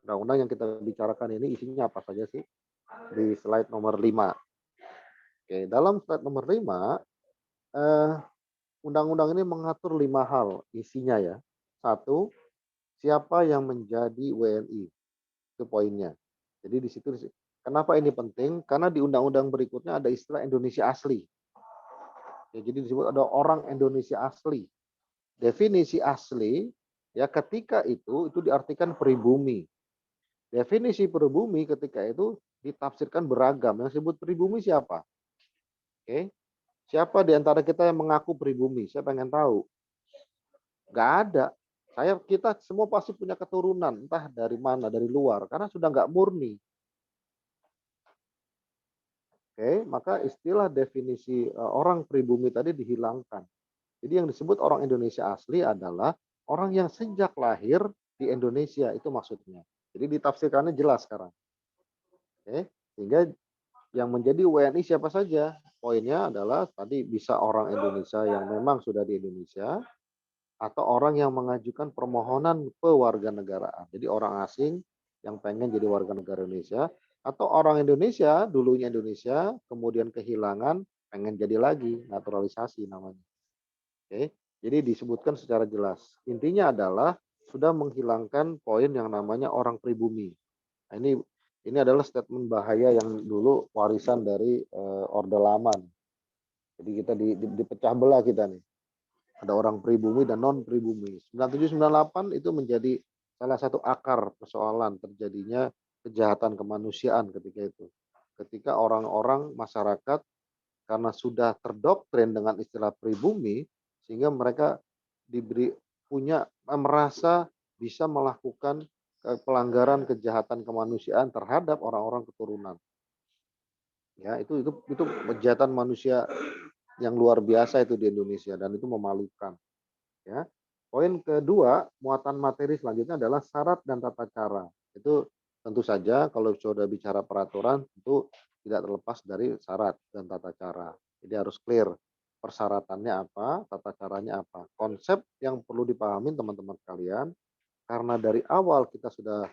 Undang-undang yang kita bicarakan ini isinya apa saja sih? Di slide nomor 5. Oke, dalam slide nomor 5, undang-undang ini mengatur 5 hal isinya ya. 1, siapa yang menjadi WNI? Itu poinnya. Jadi di situ kenapa ini penting? Karena di undang-undang berikutnya ada istilah Indonesia asli. Ya, jadi disebut ada orang Indonesia asli. Definisi asli ya ketika itu diartikan pribumi. Definisi pribumi ketika itu ditafsirkan beragam. Yang disebut pribumi siapa? Oke. Siapa di antara kita yang mengaku pribumi? Saya pengen tahu. Nggak ada. Kita semua pasti punya keturunan, entah dari mana, dari luar, karena sudah nggak murni. Oke, maka istilah definisi orang pribumi tadi dihilangkan. Jadi yang disebut orang Indonesia asli adalah orang yang sejak lahir di Indonesia, itu maksudnya. Jadi ditafsirkannya jelas sekarang. Oke, sehingga yang menjadi WNI siapa saja? Poinnya adalah tadi bisa orang Indonesia yang memang sudah di Indonesia, atau orang yang mengajukan permohonan pewarganegaraan. Jadi orang asing yang pengen jadi warga negara Indonesia, atau orang Indonesia, dulunya Indonesia, kemudian kehilangan, pengen jadi lagi, naturalisasi namanya. Oke, jadi disebutkan secara jelas. Intinya adalah sudah menghilangkan poin yang namanya orang pribumi. Nah, ini adalah statement bahaya yang dulu warisan dari Orde Lama. Jadi kita dipecah belah kita nih. Ada orang pribumi dan non pribumi. 9798 itu menjadi salah satu akar persoalan terjadinya kejahatan kemanusiaan ketika itu. Ketika orang-orang masyarakat karena sudah terdoktrin dengan istilah pribumi, sehingga mereka merasa bisa melakukan pelanggaran kejahatan kemanusiaan terhadap orang-orang keturunan. Ya, itu kejahatan manusia yang luar biasa itu di Indonesia, dan itu memalukan. Ya. Poin kedua, muatan materi selanjutnya adalah syarat dan tata cara. Itu tentu saja kalau sudah bicara peraturan tentu tidak terlepas dari syarat dan tata cara. Jadi harus clear persyaratannya apa, tata caranya apa. Konsep yang perlu dipahami teman-teman sekalian, karena dari awal kita sudah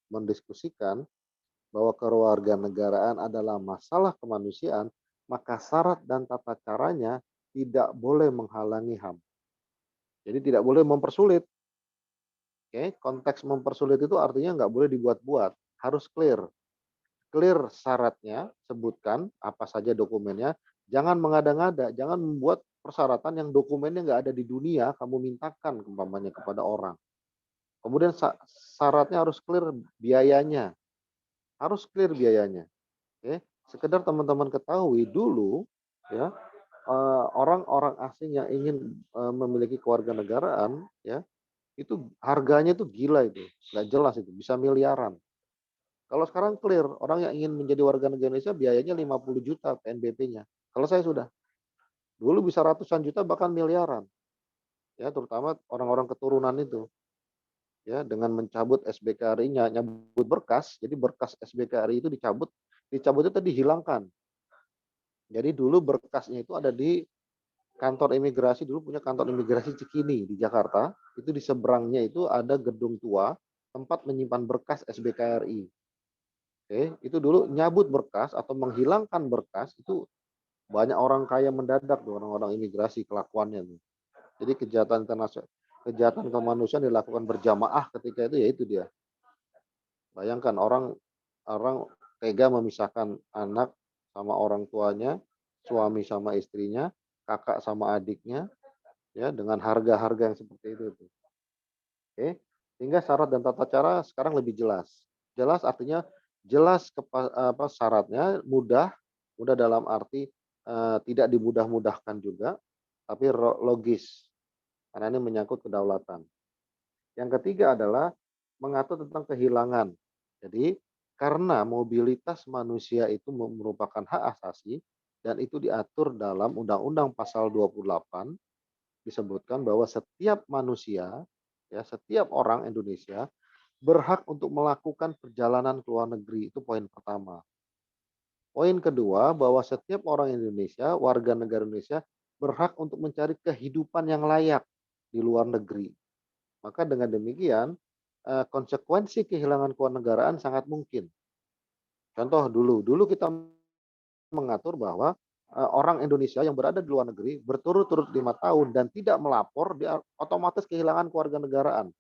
mendiskusikan bahwa kewarganegaraan adalah masalah kemanusiaan, maka syarat dan tata caranya tidak boleh menghalangi HAM. Jadi tidak boleh mempersulit. Oke, konteks mempersulit itu artinya nggak boleh dibuat-buat, harus clear. Clear syaratnya, sebutkan apa saja dokumennya, jangan mengada-ngada, jangan membuat persyaratan yang dokumennya nggak ada di dunia, kamu mintakan umpamanya kepada orang. Kemudian syaratnya harus clear biayanya, harus clear biayanya. Oke, sekedar teman-teman ketahui dulu ya, orang-orang asing yang ingin memiliki kewarganegaraan ya, itu harganya itu gila itu, nggak jelas itu, bisa miliaran. Kalau sekarang clear, orang yang ingin menjadi warga negara Indonesia biayanya 50 juta PNBP-nya. Kalau saya sudah, dulu bisa ratusan juta bahkan miliaran. Ya, terutama orang-orang keturunan itu. Ya, dengan mencabut SBKRI-nya, nyabut berkas, jadi berkas SBKRI itu dicabut, dicabut itu dihilangkan. Jadi dulu berkasnya itu ada di kantor imigrasi, dulu punya kantor imigrasi Cikini di Jakarta, itu di seberangnya itu ada gedung tua, tempat menyimpan berkas SBKRI. Oke, itu dulu nyabut berkas atau menghilangkan berkas itu banyak orang kaya mendadak tuh, orang-orang imigrasi kelakuannya tuh. Jadi kejahatan internasional, kejahatan kemanusiaan dilakukan berjamaah ketika itu, ya itu dia. Bayangkan orang orang tega memisahkan anak sama orang tuanya, suami sama istrinya, kakak sama adiknya, ya dengan harga-harga yang seperti itu tuh. Oke, sehingga syarat dan tata cara sekarang lebih jelas. Jelas artinya jelas apa syaratnya, mudah, mudah dalam arti tidak dimudah-mudahkan juga, tapi logis karena ini menyangkut kedaulatan. Yang ketiga adalah mengatur tentang kehilangan. Jadi karena mobilitas manusia itu merupakan hak asasi dan itu diatur dalam Undang-Undang Pasal 28, disebutkan bahwa setiap manusia, ya setiap orang Indonesia berhak untuk melakukan perjalanan ke luar negeri. Itu poin pertama. Poin kedua, bahwa setiap orang Indonesia, warga negara Indonesia, berhak untuk mencari kehidupan yang layak di luar negeri. Maka dengan demikian, konsekuensi kehilangan kewarganegaraan sangat mungkin. Contoh dulu kita mengatur bahwa orang Indonesia yang berada di luar negeri berturut-turut 5 tahun dan tidak melapor, dia otomatis kehilangan kewarganegaraan.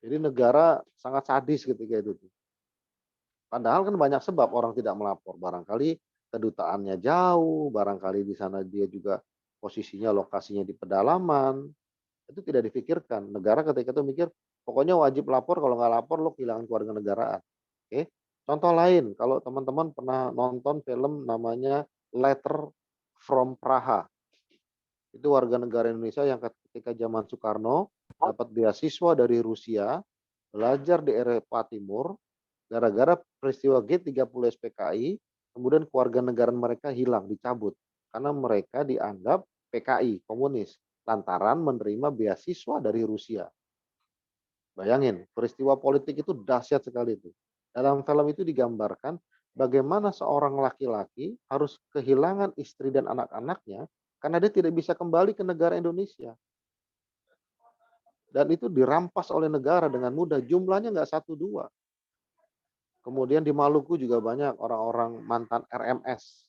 Jadi negara sangat sadis ketika itu. Padahal kan banyak sebab orang tidak melapor. Barangkali kedutaannya jauh, barangkali di sana dia juga posisinya lokasinya di pedalaman. Itu tidak difikirkan. Negara ketika itu mikir, pokoknya wajib lapor, kalau nggak lapor lo kehilangan kewarganegaraan. Oke. Contoh lain, kalau teman-teman pernah nonton film namanya Letter from Praha. Itu warga negara Indonesia yang ketika zaman Soekarno dapat beasiswa dari Rusia, belajar di Eropa Timur, gara-gara peristiwa G30 SPKI, kemudian kewarganegaraan mereka hilang, dicabut. Karena mereka dianggap PKI, komunis, lantaran menerima beasiswa dari Rusia. Bayangin, peristiwa politik itu dahsyat sekali itu. Dalam film itu digambarkan bagaimana seorang laki-laki harus kehilangan istri dan anak-anaknya karena dia tidak bisa kembali ke negara Indonesia. Dan itu dirampas oleh negara dengan mudah. Jumlahnya nggak satu dua. Kemudian di Maluku juga banyak orang-orang mantan RMS.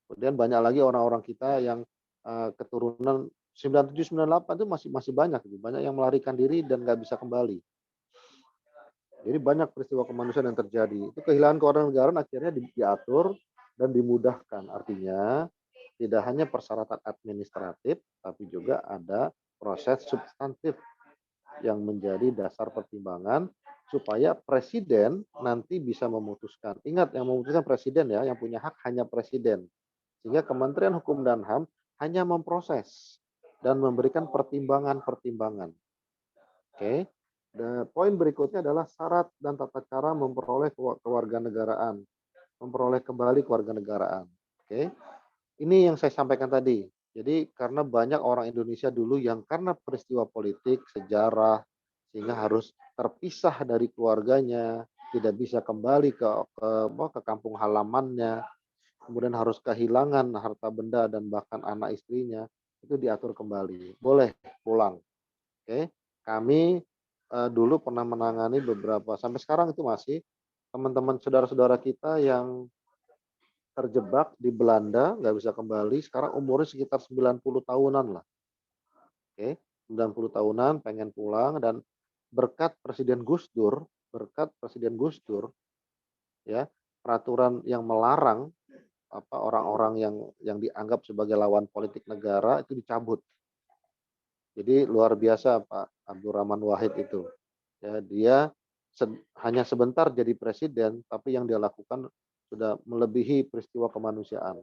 Kemudian banyak lagi orang-orang kita yang keturunan 97, 98 itu masih banyak. Banyak yang melarikan diri dan nggak bisa kembali. Jadi banyak peristiwa kemanusiaan yang terjadi. Itu kehilangan kewarganegaraan akhirnya diatur dan dimudahkan. Artinya tidak hanya persyaratan administratif, tapi juga ada proses substantif yang menjadi dasar pertimbangan supaya presiden nanti bisa memutuskan. Ingat, yang memutuskan presiden ya, yang punya hak hanya presiden. Sehingga Kementerian Hukum dan HAM hanya memproses dan memberikan pertimbangan-pertimbangan. Oke. Dan poin berikutnya adalah syarat dan tata cara memperoleh kewarganegaraan, memperoleh kembali kewarganegaraan. Oke. Ini yang saya sampaikan tadi. Jadi karena banyak orang Indonesia dulu yang karena peristiwa politik, sejarah, sehingga harus terpisah dari keluarganya, tidak bisa kembali ke kampung halamannya, kemudian harus kehilangan harta benda dan bahkan anak istrinya, itu diatur kembali. Boleh pulang. Oke. Kami dulu pernah menangani beberapa, sampai sekarang itu masih, teman-teman saudara-saudara kita yang terjebak di Belanda, nggak bisa kembali, sekarang umurnya sekitar 90 tahunan lah. Oke, 90 tahunan pengen pulang dan berkat Presiden Gus Dur ya, peraturan yang melarang orang-orang yang dianggap sebagai lawan politik negara itu dicabut. Jadi luar biasa Pak Abdurrahman Wahid itu. Ya, dia hanya sebentar jadi presiden, tapi yang dia lakukan sudah melebihi peristiwa kemanusiaan.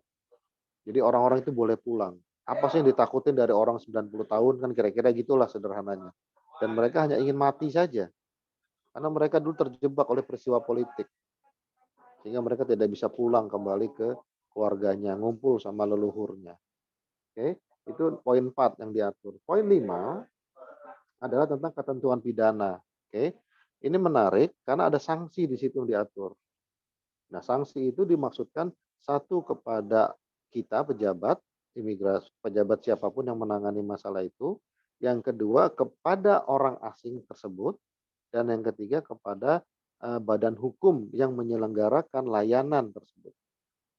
Jadi orang-orang itu boleh pulang. Apa sih yang ditakutin dari orang 90 tahun kan kira-kira gitulah sederhananya. Dan mereka hanya ingin mati saja. Karena mereka dulu terjebak oleh peristiwa politik. Sehingga mereka tidak bisa pulang kembali ke keluarganya, ngumpul sama leluhurnya. Oke, itu poin 4 yang diatur. Poin 5 adalah tentang ketentuan pidana. Oke, ini menarik karena ada sanksi di situ yang diatur. Nah, sanksi itu dimaksudkan satu kepada kita pejabat imigrasi, pejabat siapapun yang menangani masalah itu. Yang kedua kepada orang asing tersebut dan yang ketiga kepada badan hukum yang menyelenggarakan layanan tersebut.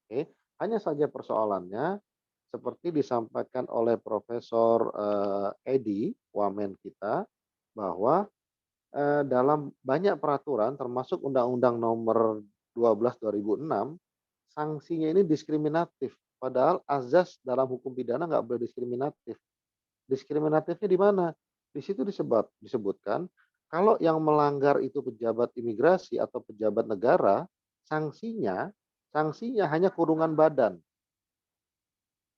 Oke, hanya saja persoalannya seperti disampaikan oleh Profesor Edi Wamen kita bahwa dalam banyak peraturan termasuk Undang-Undang Nomor 12 2006 sanksinya ini diskriminatif. Padahal azas dalam hukum pidana nggak boleh diskriminatif. Diskriminatifnya di mana? Di situ disebutkan kalau yang melanggar itu pejabat imigrasi atau pejabat negara, sanksinya sanksinya hanya kurungan badan.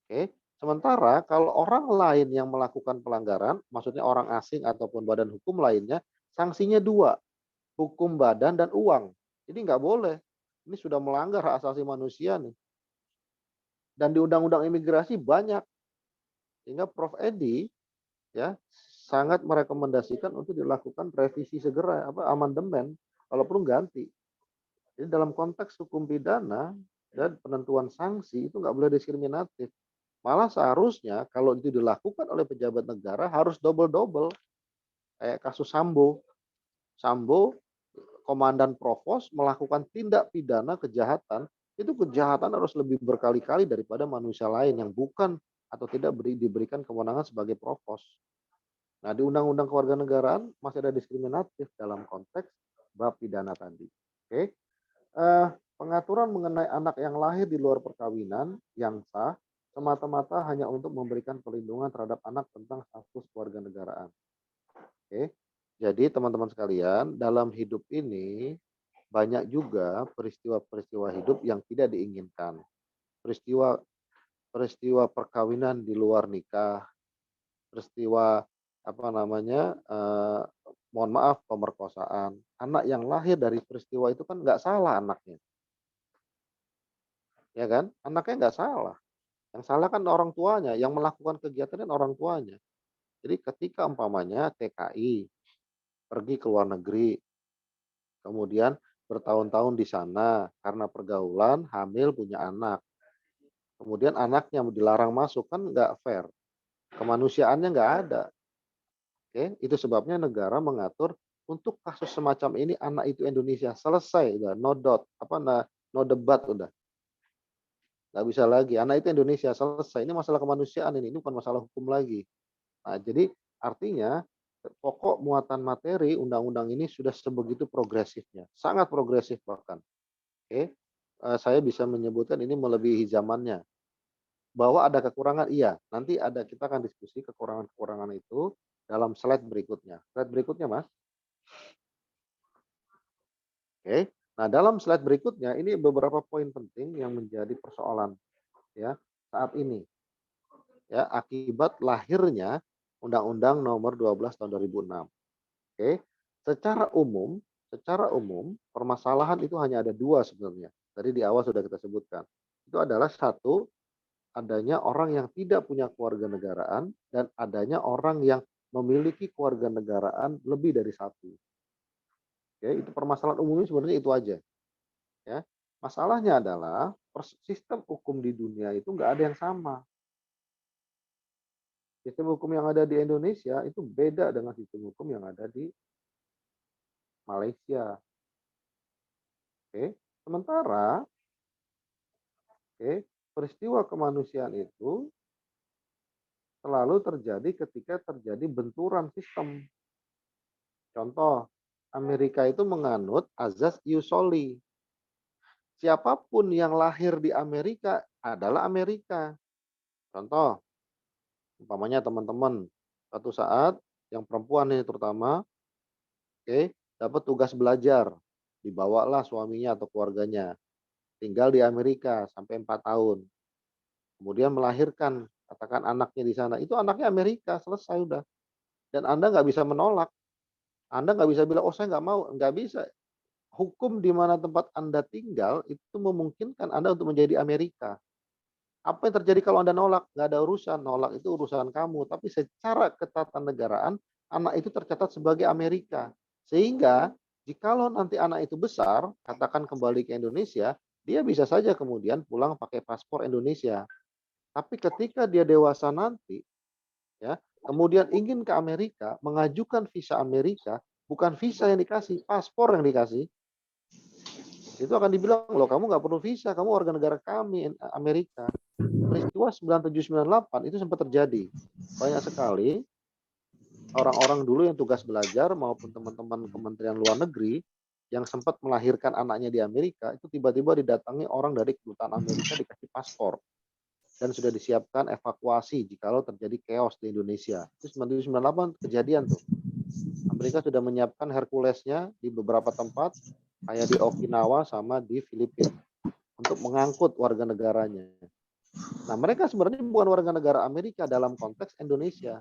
Oke. Sementara kalau orang lain yang melakukan pelanggaran, maksudnya orang asing ataupun badan hukum lainnya, sanksinya dua, hukum badan dan uang. Jadi nggak boleh. Ini sudah melanggar hak asasi manusia nih. Dan di undang-undang imigrasi banyak. Sehingga Prof. Edi ya sangat merekomendasikan untuk dilakukan revisi segera amandemen kalau perlu ganti. Jadi dalam konteks hukum pidana dan penentuan sanksi itu nggak boleh diskriminatif. Malah seharusnya kalau itu dilakukan oleh pejabat negara harus double-double. Kayak kasus Sambo. Sambo, komandan provos melakukan tindak pidana kejahatan, itu kejahatan harus lebih berkali-kali daripada manusia lain yang bukan atau tidak diberikan kewenangan sebagai provos. Nah, di Undang-Undang Kewarganegaraan masih ada diskriminatif dalam konteks bab pidana tadi. Oke. Eh, Pengaturan mengenai anak yang lahir di luar perkawinan yang sah semata-mata hanya untuk memberikan perlindungan terhadap anak tentang status kewarganegaraan. Oke. Jadi teman-teman sekalian, dalam hidup ini banyak juga peristiwa-peristiwa hidup yang tidak diinginkan. Peristiwa peristiwa perkawinan di luar nikah, peristiwa apa namanya mohon maaf pemerkosaan. Anak yang lahir dari peristiwa itu kan nggak salah anaknya, ya kan? Anaknya nggak salah. Yang salah kan orang tuanya, yang melakukan kegiatan kan orang tuanya. Jadi ketika umpamanya TKI pergi ke luar negeri, kemudian bertahun-tahun di sana karena pergaulan, hamil, punya anak. Kemudian anaknya dilarang masuk kan nggak fair. Kemanusiaannya nggak ada. Oke, itu sebabnya negara mengatur untuk kasus semacam ini anak itu Indonesia selesai udah no doubt no debat udah nggak bisa lagi anak itu Indonesia selesai ini masalah kemanusiaan ini bukan masalah hukum lagi. Nah, jadi artinya pokok muatan materi undang-undang ini sudah sebegitu progresifnya, sangat progresif bahkan. Oke, saya bisa menyebutkan ini melebihi zamannya. Bahwa ada kekurangan, iya. Nanti kita akan diskusi kekurangan-kekurangan itu dalam slide berikutnya. Slide berikutnya, Mas. Oke. Nah, dalam slide berikutnya ini beberapa poin penting yang menjadi persoalan ya saat ini ya akibat lahirnya Undang-Undang Nomor 12 tahun 2006. Oke. Secara umum permasalahan itu hanya ada dua sebenarnya. Tadi di awal sudah kita sebutkan. Itu adalah satu, adanya orang yang tidak punya kewarganegaraan dan adanya orang yang memiliki kewarganegaraan lebih dari satu. Oke, itu permasalahan umumnya sebenarnya itu aja. Ya, masalahnya adalah sistem hukum di dunia itu nggak ada yang sama. Sistem hukum yang ada di Indonesia itu beda dengan sistem hukum yang ada di Malaysia. Oke, sementara peristiwa kemanusiaan itu selalu terjadi ketika terjadi benturan sistem. Contoh, Amerika itu menganut azas ius soli. Siapapun yang lahir di Amerika adalah Amerika. Contoh, umpamanya teman-teman, suatu saat yang perempuan ini terutama, oke, dapat tugas belajar, dibawalah suaminya atau keluarganya, tinggal di Amerika sampai 4 tahun. Kemudian melahirkan, katakan anaknya di sana, itu anaknya Amerika, selesai udah. Dan Anda nggak bisa menolak, Anda nggak bisa bilang, oh saya nggak mau, nggak bisa. Hukum di mana tempat Anda tinggal itu memungkinkan Anda untuk menjadi Amerika. Apa yang terjadi kalau Anda nolak? Nggak ada urusan, nolak itu urusan kamu. Tapi secara ketatanegaraan, anak itu tercatat sebagai Amerika. Sehingga jikalau nanti anak itu besar, katakan kembali ke Indonesia, dia bisa saja kemudian pulang pakai paspor Indonesia. Tapi ketika dia dewasa nanti, ya, kemudian ingin ke Amerika, mengajukan visa Amerika, bukan visa yang dikasih, paspor yang dikasih, itu akan dibilang, loh kamu nggak perlu visa, kamu warga negara kami, Amerika. Peristiwa 9798 itu sempat terjadi. Banyak sekali orang-orang dulu yang tugas belajar maupun teman-teman Kementerian Luar Negeri yang sempat melahirkan anaknya di Amerika, itu tiba-tiba didatangi orang dari kedutaan Amerika dikasih paspor. Dan sudah disiapkan evakuasi jikalau terjadi chaos di Indonesia. Itu 9798 kejadian tuh. Amerika sudah menyiapkan Herculesnya di beberapa tempat, kayak di Okinawa sama di Filipina, untuk mengangkut warga negaranya. Nah, mereka sebenarnya bukan warga negara Amerika dalam konteks Indonesia,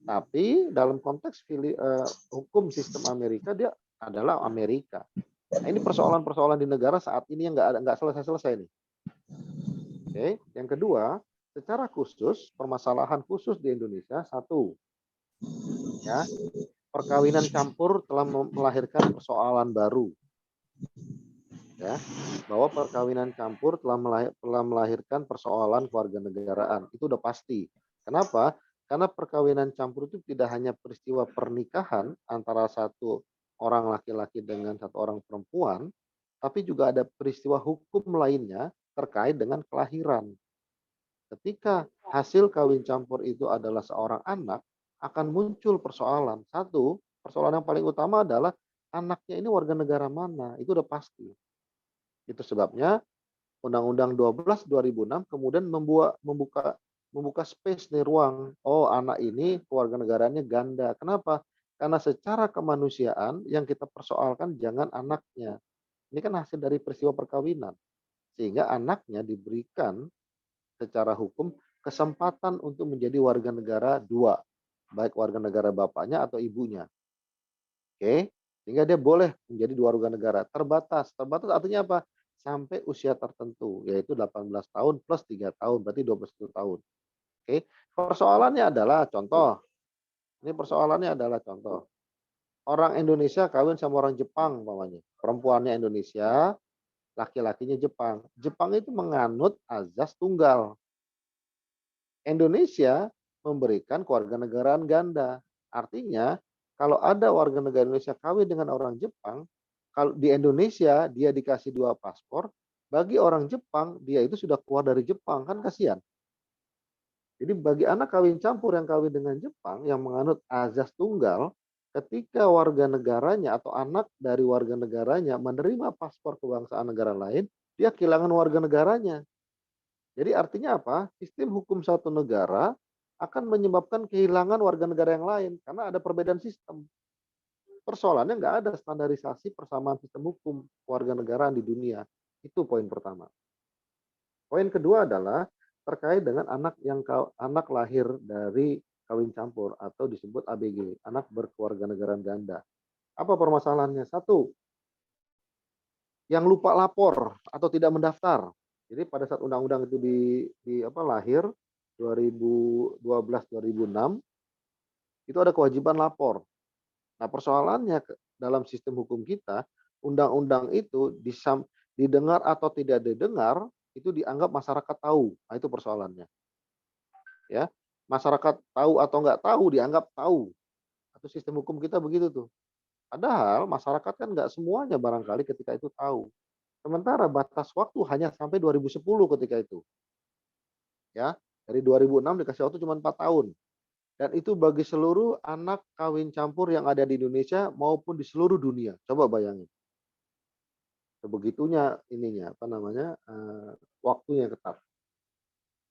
tapi dalam konteks hukum sistem Amerika dia adalah Amerika. Nah, ini persoalan-persoalan di negara saat ini yang nggak selesai-selesai nih. Oke, yang kedua, secara khusus permasalahan khusus di Indonesia satu, ya, perkawinan campur telah melahirkan persoalan baru, ya, bahwa perkawinan campur telah melahirkan persoalan kewarganegaraan, itu udah pasti. Kenapa? Karena perkawinan campur itu tidak hanya peristiwa pernikahan antara satu orang laki-laki dengan satu orang perempuan, tapi juga ada peristiwa hukum lainnya terkait dengan kelahiran. Ketika hasil kawin campur itu adalah seorang anak, akan muncul persoalan. Satu, persoalan yang paling utama adalah anaknya ini warga negara mana, itu udah pasti. Itu sebabnya Undang-Undang 12 2006 kemudian membuka space nih, ruang. Oh, anak ini kewarganegaranya ganda. Kenapa? Karena secara kemanusiaan yang kita persoalkan jangan anaknya. Ini kan hasil dari peristiwa perkawinan. Sehingga anaknya diberikan secara hukum kesempatan untuk menjadi warga negara dua, baik warga negara bapaknya atau ibunya. Oke, sehingga dia boleh menjadi dua warga negara. Terbatas. Terbatas artinya apa? Sampai usia tertentu, yaitu 18 tahun plus 3 tahun, berarti 21 tahun. Oke, persoalannya adalah contoh. Ini persoalannya adalah contoh. Orang Indonesia kawin sama orang Jepang umpamanya. Perempuannya Indonesia, laki-lakinya Jepang. Jepang itu menganut azas tunggal. Indonesia memberikan kewarganegaraan ganda. Artinya, kalau ada warga negara Indonesia kawin dengan orang Jepang, kalau di Indonesia dia dikasih dua paspor, bagi orang Jepang dia itu sudah keluar dari Jepang, kan kasihan. Jadi bagi anak kawin campur yang kawin dengan Jepang yang menganut azas tunggal, ketika warga negaranya atau anak dari warga negaranya menerima paspor kebangsaan negara lain, dia kehilangan warga negaranya. Jadi artinya apa? Sistem hukum satu negara akan menyebabkan kehilangan warga negara yang lain karena ada perbedaan sistem. Persoalannya nggak ada standarisasi persamaan sistem hukum warga negaraan di dunia. Itu poin pertama. Poin kedua adalah terkait dengan anak lahir dari kawin campur atau disebut ABG, anak berkewarganegaraan ganda. Apa permasalahannya? Satu, yang lupa lapor atau tidak mendaftar. Jadi pada saat undang-undang itu lahir 2012-2006 itu ada kewajiban lapor. Nah, persoalannya dalam sistem hukum kita, undang-undang itu didengar atau tidak didengar itu dianggap masyarakat tahu. Nah, itu persoalannya. Ya, masyarakat tahu atau nggak tahu dianggap tahu. Atau sistem hukum kita begitu tuh. Padahal masyarakat kan nggak semuanya barangkali ketika itu tahu. Sementara batas waktu hanya sampai 2010 ketika itu. Ya. Dari 2006 dikasih waktu cuma 4 tahun. Dan itu bagi seluruh anak kawin campur yang ada di Indonesia maupun di seluruh dunia. Coba bayangin. Sebegitunya ininya, apa namanya, waktunya ketat.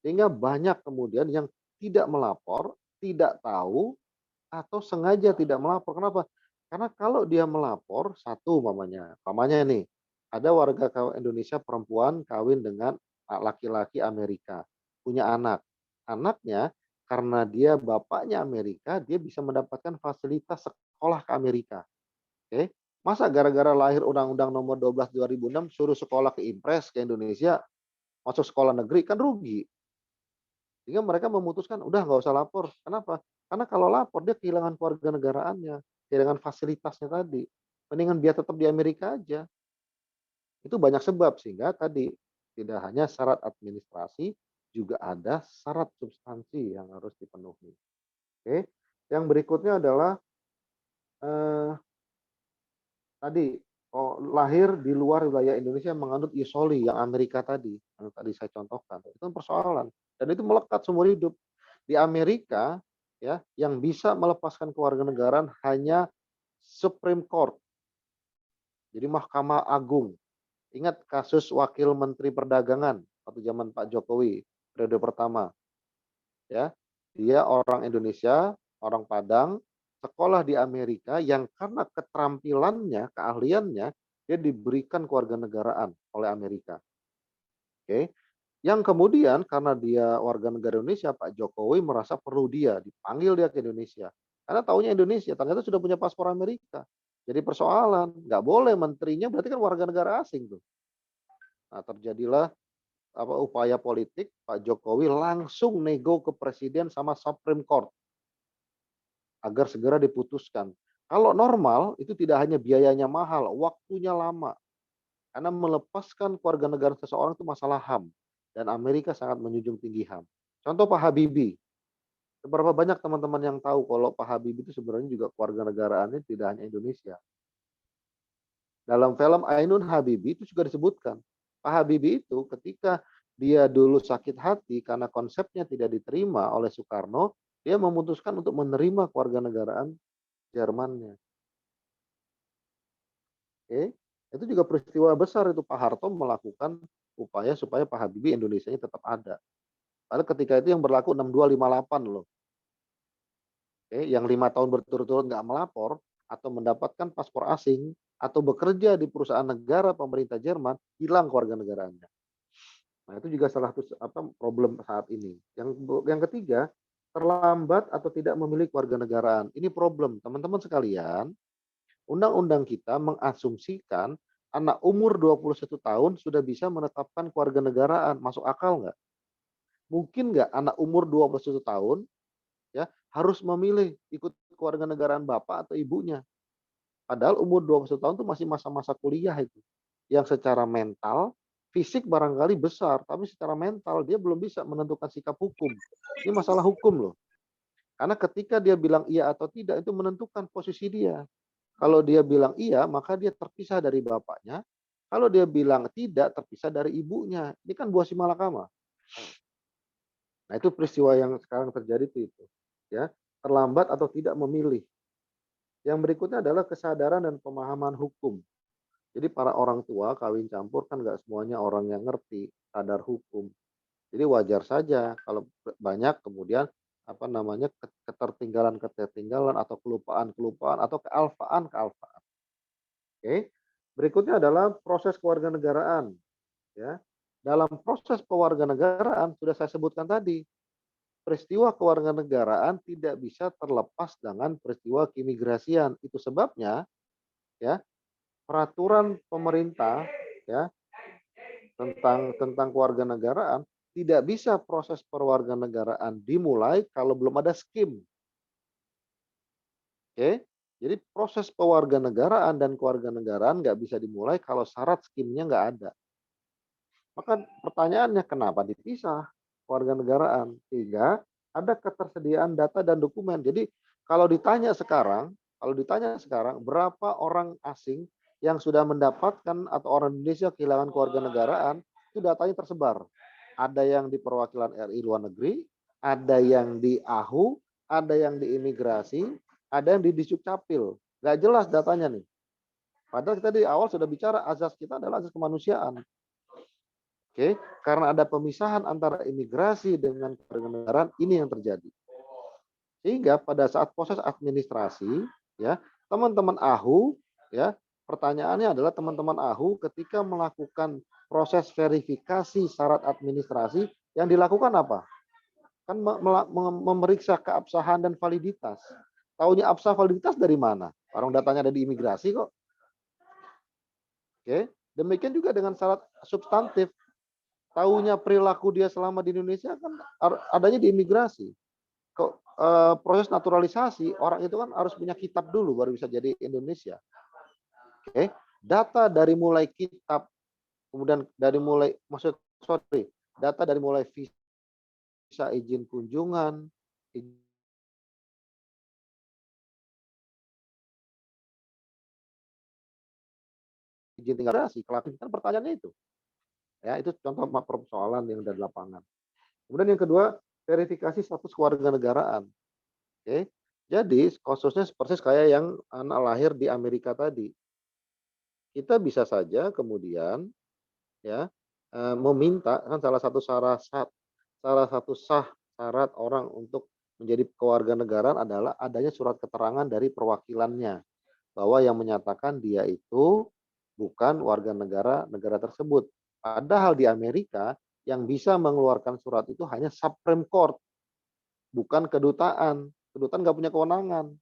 Sehingga banyak kemudian yang tidak melapor, tidak tahu, atau sengaja tidak melapor. Kenapa? Karena kalau dia melapor, satu umpamanya nih, ada warga Indonesia perempuan kawin dengan laki-laki Amerika, punya anak. Anaknya karena dia bapaknya Amerika, dia bisa mendapatkan fasilitas sekolah ke Amerika. Oke. Masa gara-gara lahir Undang-Undang Nomor 12 2006 suruh sekolah ke Impres ke Indonesia, masuk sekolah negeri, kan rugi. Sehingga mereka memutuskan, udah nggak usah lapor. Kenapa? Karena kalau lapor dia kehilangan keluarga negaraannya, kehilangan fasilitasnya tadi. Mendingan biar tetap di Amerika aja. Itu banyak sebab sehingga tadi tidak hanya syarat administrasi, juga ada syarat substansi yang harus dipenuhi. Oke. Yang berikutnya adalah eh, tadi lahir di luar wilayah Indonesia menganut isoli yang Amerika tadi, yang tadi saya contohkan. Itu kan persoalan dan itu melekat seumur hidup. Di Amerika ya, yang bisa melepaskan kewarganegaraan hanya Supreme Court. Jadi Mahkamah Agung. Ingat kasus Wakil Menteri Perdagangan waktu zaman Pak Jokowi periode pertama. Ya, dia orang Indonesia, orang Padang, sekolah di Amerika yang karena keterampilannya, keahliannya, dia diberikan kewarganegaraan oleh Amerika. Oke. Yang kemudian karena dia warga negara Indonesia, Pak Jokowi merasa perlu dia dipanggil dia ke Indonesia. Karena taunya Indonesia, ternyata sudah punya paspor Amerika. Jadi persoalan, nggak boleh menterinya berarti kan warga negara asing tuh. Nah, terjadilah upaya politik, Pak Jokowi langsung nego ke presiden sama Supreme Court agar segera diputuskan. Kalau normal itu tidak hanya biayanya mahal, waktunya lama. Karena melepaskan keluarga negara seseorang itu masalah HAM dan Amerika sangat menjunjung tinggi HAM. Contoh Pak Habibie. Seberapa banyak teman-teman yang tahu kalau Pak Habibie itu sebenarnya juga keluarga negaraannya tidak hanya Indonesia. Dalam film Ainun Habibie itu juga disebutkan, Pak Habibie itu ketika dia dulu sakit hati karena konsepnya tidak diterima oleh Soekarno, dia memutuskan untuk menerima kewarganegaraan Jermannya. Oke, itu juga peristiwa besar itu Pak Harto melakukan upaya supaya Pak Habibie Indonesianya tetap ada. Padahal ketika itu yang berlaku 6258 loh. Oke, yang 5 tahun berturut-turut nggak melapor atau mendapatkan paspor asing atau bekerja di perusahaan negara pemerintah Jerman hilang kewarganegaraannya. Nah itu juga salah satu problem saat ini. Yang ketiga, terlambat atau tidak memiliki kewarganegaraan. Ini problem teman-teman sekalian. Undang-undang kita mengasumsikan anak umur 21 tahun sudah bisa menetapkan kewarganegaraan. Masuk akal nggak? Mungkin nggak anak umur 21 tahun ya harus memilih ikut kewarganegaraan bapak atau ibunya. Padahal umur 21 tahun itu masih masa-masa kuliah itu. Yang secara mental, fisik barangkali besar, tapi secara mental dia belum bisa menentukan sikap hukum. Ini masalah hukum loh. Karena ketika dia bilang iya atau tidak itu menentukan posisi dia. Kalau dia bilang iya, maka dia terpisah dari bapaknya. Kalau dia bilang tidak, terpisah dari ibunya. Ini kan buah si malakama. Nah, itu peristiwa yang sekarang terjadi itu. Ya, terlambat atau tidak memilih. Yang berikutnya adalah kesadaran dan pemahaman hukum. Jadi para orang tua kawin campur kan nggak semuanya orang yang ngerti sadar hukum. Jadi wajar saja kalau banyak kemudian apa namanya ketertinggalan atau kelupaan atau kealfaan. Oke. Berikutnya adalah proses kewarganegaraan ya. Dalam proses kewarganegaraan sudah saya sebutkan tadi, peristiwa kewarganegaraan tidak bisa terlepas dengan peristiwa keimigrasian. Itu sebabnya ya peraturan pemerintah ya tentang kewarganegaraan tidak bisa proses perwarganegaraan dimulai kalau belum ada skim. Oke, jadi proses pewarganegaraan dan kewarganegaraan nggak bisa dimulai kalau syarat skimnya nggak ada. Maka pertanyaannya kenapa dipisah kewarganegaraan? Sehingga ada ketersediaan data dan dokumen. Jadi kalau ditanya sekarang berapa orang asing yang sudah mendapatkan atau orang Indonesia kehilangan kewarganegaraan, itu datanya tersebar. Ada yang di perwakilan RI luar negeri, ada yang di AHU, ada yang di imigrasi, ada yang di Disdukcapil. Nggak jelas datanya nih. Padahal kita di awal sudah bicara azas kita adalah azas kemanusiaan. Oke, karena ada pemisahan antara imigrasi dengan kewarganegaraan, ini yang terjadi. Sehingga pada saat proses administrasi, ya, teman-teman AHU, ya, pertanyaannya adalah teman-teman AHU ketika melakukan proses verifikasi syarat administrasi yang dilakukan apa? Kan memeriksa keabsahan dan validitas. Taunya absah validitas dari mana? Orang datanya ada di imigrasi kok. Oke, demikian juga dengan syarat substantif. Taunya perilaku dia selama di Indonesia kan adanya di imigrasi. Kok proses naturalisasi orang itu kan harus punya kitab dulu baru bisa jadi Indonesia. Oke, data dari mulai kitab, kemudian dari mulai data dari mulai visa, izin kunjungan, izin tinggal, kan pertanyaannya itu. Ya, itu contoh persoalan yang ada di lapangan. Kemudian yang kedua, verifikasi status kewarganegaraan. Oke. Jadi kasusnya persis kayak yang anak lahir di Amerika tadi. Kita bisa saja kemudian ya meminta, kan salah satu syarat orang untuk menjadi kewarganegaraan adalah adanya surat keterangan dari perwakilannya bahwa yang menyatakan dia itu bukan warga negara tersebut. Padahal di Amerika yang bisa mengeluarkan surat itu hanya Supreme Court, bukan kedutaan. Kedutaan nggak punya kewenangan.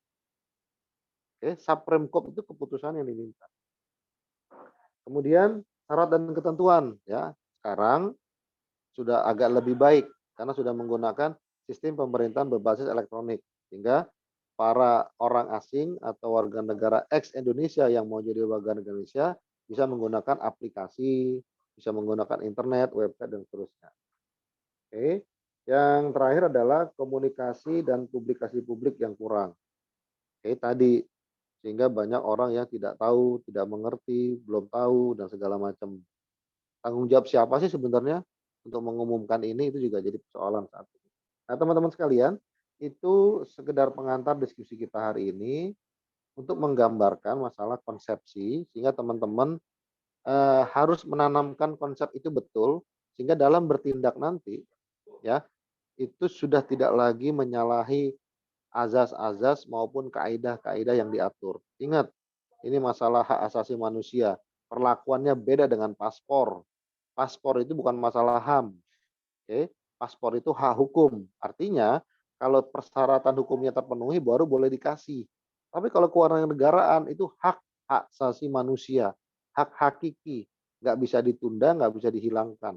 Oke, Supreme Court itu keputusan yang diminta. Kemudian syarat dan ketentuan, ya sekarang sudah agak lebih baik karena sudah menggunakan sistem pemerintahan berbasis elektronik, sehingga para orang asing atau warga negara ex Indonesia yang mau jadi warga negara Indonesia bisa menggunakan aplikasi, bisa menggunakan internet, website, dan seterusnya. Oke. Yang terakhir adalah komunikasi dan publikasi publik yang kurang. Oke, tadi sehingga banyak orang yang tidak tahu, tidak mengerti, belum tahu, dan segala macam. Tanggung jawab siapa sih sebenarnya untuk mengumumkan ini, itu juga jadi persoalan saat ini. Nah, teman-teman sekalian, itu sekedar pengantar diskusi kita hari ini untuk menggambarkan masalah konsepsi, sehingga teman-teman harus menanamkan konsep itu betul, sehingga dalam bertindak nanti, ya, itu sudah tidak lagi menyalahi azas-azas maupun kaidah-kaidah yang diatur. Ingat, ini masalah hak asasi manusia. Perlakuannya beda dengan paspor. Paspor itu bukan masalah HAM. Oke, paspor itu hak hukum. Artinya, kalau persyaratan hukumnya terpenuhi baru boleh dikasih. Tapi kalau kewarganegaraan itu hak asasi manusia, hak hakiki, nggak bisa ditunda, nggak bisa dihilangkan.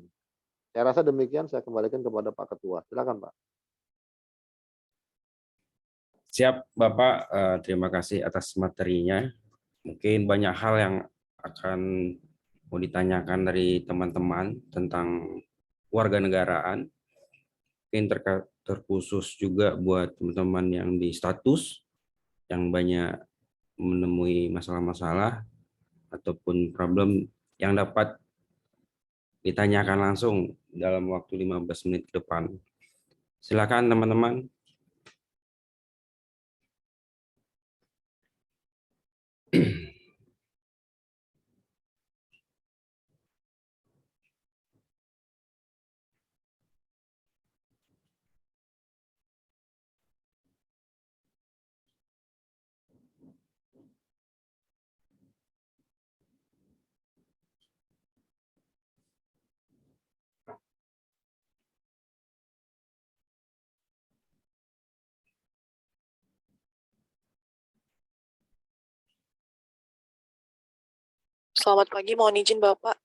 Saya rasa demikian, saya kembalikan kepada Pak Ketua. Silakan, Pak. Siap, Bapak. Terima kasih atas materinya. Mungkin banyak hal yang akan mau ditanyakan dari teman-teman tentang warganegaraan. Mungkin terkhusus juga buat teman-teman yang di status, yang banyak menemui masalah-masalah ataupun problem yang dapat ditanyakan langsung dalam waktu 15 menit ke depan. Silakan teman-teman. Selamat pagi, mohon izin Bapak.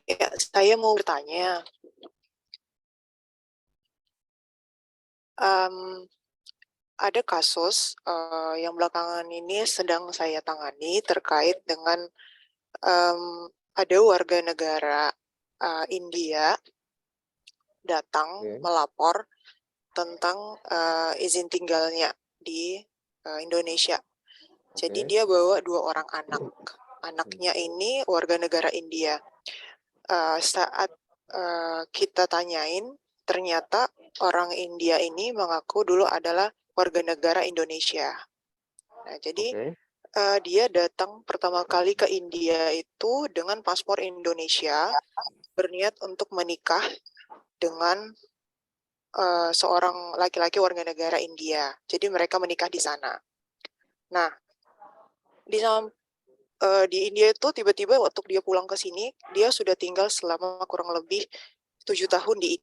Ya, saya mau bertanya. Ada kasus yang belakangan ini sedang saya tangani terkait dengan ada warga negara India datang melapor tentang izin tinggalnya di Indonesia. Jadi Oke. dia bawa 2 orang anak. Anaknya ini warga negara India. Saat kita tanyain, ternyata orang India ini mengaku dulu adalah warga negara Indonesia. Nah, jadi Oke. dia datang pertama kali ke India itu dengan paspor Indonesia, berniat untuk menikah dengan seorang laki-laki warga negara India. Jadi mereka menikah di sana. Nah, di India itu tiba-tiba waktu dia pulang ke sini, dia sudah tinggal selama kurang lebih 7 tahun di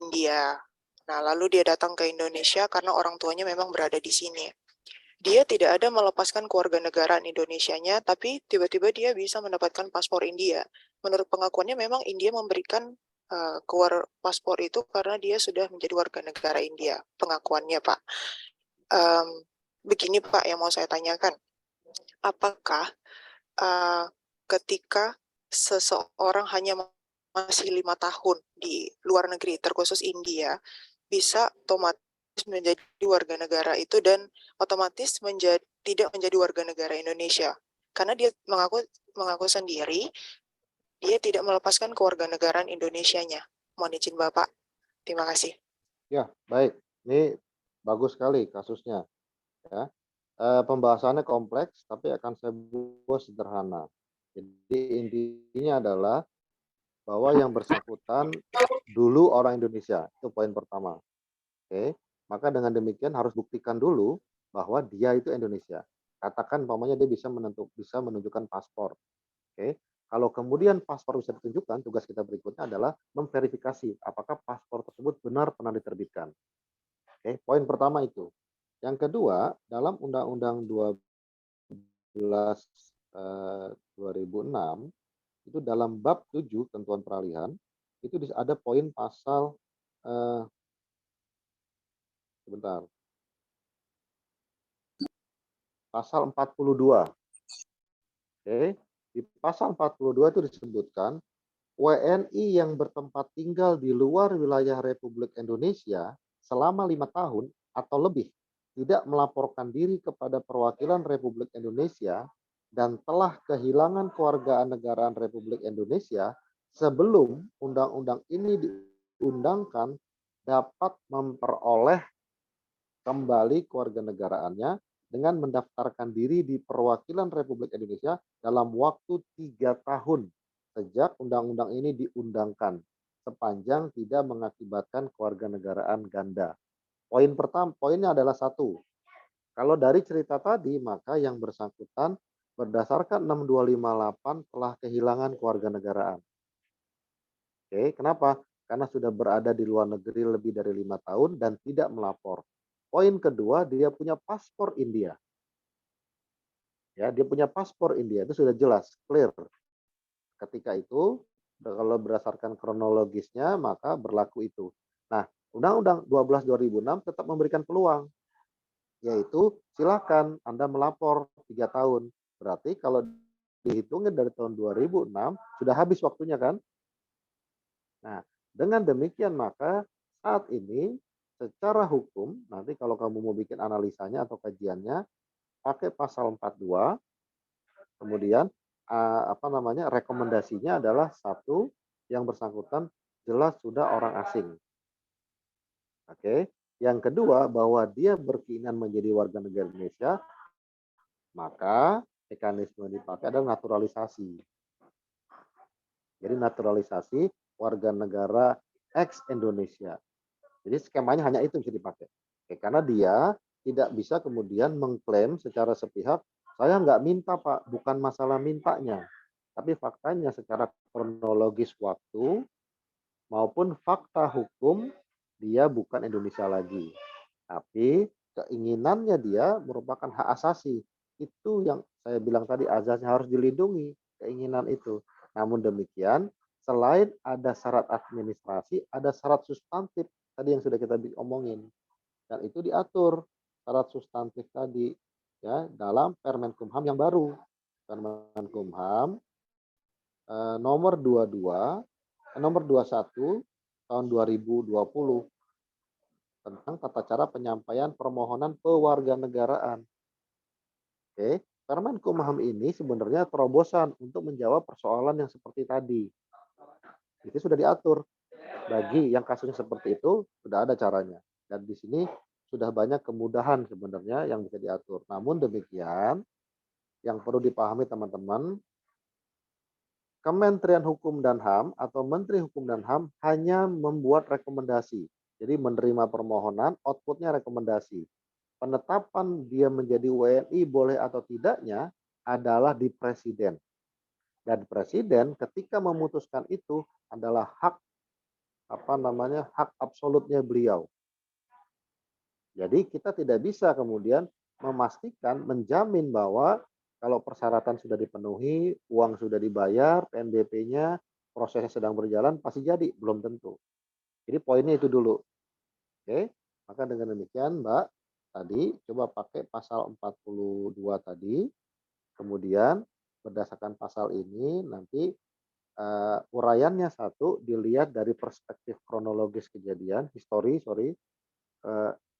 India. Nah, lalu dia datang ke Indonesia karena orang tuanya memang berada di sini. Dia tidak ada melepaskan kewarganegaraan Indonesianya, tapi tiba-tiba dia bisa mendapatkan paspor India. Menurut pengakuannya memang India memberikan paspor itu karena dia sudah menjadi warga negara India. Pengakuannya, Pak. Begini, Pak, yang mau saya tanyakan. Apakah ketika seseorang hanya masih 5 tahun di luar negeri, terkhusus India, bisa otomatis menjadi warga negara itu dan otomatis tidak menjadi warga negara Indonesia? Karena dia mengaku sendiri, dia tidak melepaskan kewarganegaraan Indonesianya. Mohon izin Bapak. Terima kasih. Ya, baik. Ini bagus sekali kasusnya. Ya. Pembahasannya kompleks, tapi akan saya buat sederhana. Jadi intinya adalah bahwa yang bersangkutan dulu orang Indonesia, itu poin pertama. Oke, maka dengan demikian harus buktikan dulu bahwa dia itu Indonesia. Katakan umpamanya dia bisa menunjukkan paspor. Oke, kalau kemudian paspor bisa ditunjukkan, tugas kita berikutnya adalah memverifikasi apakah paspor tersebut benar pernah diterbitkan. Oke, poin pertama itu. Yang kedua, dalam Undang-Undang 12 2006 itu dalam bab 7 ketentuan peralihan itu ada poin pasal sebentar. Pasal 42. Oke, di pasal 42 itu disebutkan WNI yang bertempat tinggal di luar wilayah Republik Indonesia selama 5 tahun atau lebih tidak melaporkan diri kepada perwakilan Republik Indonesia dan telah kehilangan kewarganegaraan Republik Indonesia sebelum undang-undang ini diundangkan dapat memperoleh kembali kewarganegaraannya dengan mendaftarkan diri di perwakilan Republik Indonesia dalam waktu 3 tahun sejak undang-undang ini diundangkan sepanjang tidak mengakibatkan kewarganegaraan ganda. Poinnya adalah 1. Kalau dari cerita tadi maka yang bersangkutan berdasarkan 6258 telah kehilangan kewarganegaraan. Oke, kenapa? Karena sudah berada di luar negeri lebih dari 5 tahun dan tidak melapor. Poin kedua, dia punya paspor India. Ya, dia punya paspor India, itu sudah jelas, clear. Ketika itu, kalau berdasarkan kronologisnya, maka berlaku itu. Nah, Undang-Undang 12 2006 tetap memberikan peluang, yaitu silakan Anda melapor 3 tahun. Berarti kalau dihitungin dari tahun 2006, sudah habis waktunya kan? Nah, dengan demikian maka saat ini secara hukum, nanti kalau kamu mau bikin analisanya atau kajiannya, pakai pasal 42, kemudian rekomendasinya adalah 1, yang bersangkutan jelas sudah orang asing. Oke. Yang kedua, bahwa dia berkeinginan menjadi warga negara Indonesia, maka mekanisme dipakai adalah naturalisasi. Jadi naturalisasi warga negara ex Indonesia. Jadi skemanya hanya itu yang bisa dipakai. Oke, karena dia tidak bisa kemudian mengklaim secara sepihak, saya nggak minta Pak, bukan masalah mintanya. Tapi faktanya secara kronologis waktu maupun fakta hukum, dia bukan Indonesia lagi. Tapi keinginannya dia merupakan hak asasi. Itu yang saya bilang tadi, azasnya harus dilindungi, keinginan itu. Namun demikian, selain ada syarat administrasi, ada syarat substantif tadi yang sudah kita omongin. Dan itu diatur syarat substantif tadi ya dalam Permenkumham yang baru. Permenkumham nomor 21 tahun 2020 tentang tata cara penyampaian permohonan pewarganegaraan. Oke, Permenkumham ini sebenarnya terobosan untuk menjawab persoalan yang seperti tadi. Itu sudah diatur. Bagi yang kasusnya seperti itu, sudah ada caranya. Dan di sini sudah banyak kemudahan sebenarnya yang bisa diatur. Namun demikian, yang perlu dipahami teman-teman, Kementerian Hukum dan HAM atau Menteri Hukum dan HAM hanya membuat rekomendasi. Jadi menerima permohonan, outputnya rekomendasi. Penetapan dia menjadi WNI boleh atau tidaknya adalah di Presiden. Dan Presiden ketika memutuskan itu adalah hak hak absolutnya beliau. Jadi kita tidak bisa kemudian memastikan, menjamin bahwa kalau persyaratan sudah dipenuhi, uang sudah dibayar, PNBP-nya, prosesnya sedang berjalan, pasti jadi. Belum tentu. Jadi poinnya itu dulu. Oke, maka dengan demikian Mbak, tadi coba pakai pasal 42 tadi, kemudian berdasarkan pasal ini nanti uraiannya satu dilihat dari perspektif kronologis kejadian,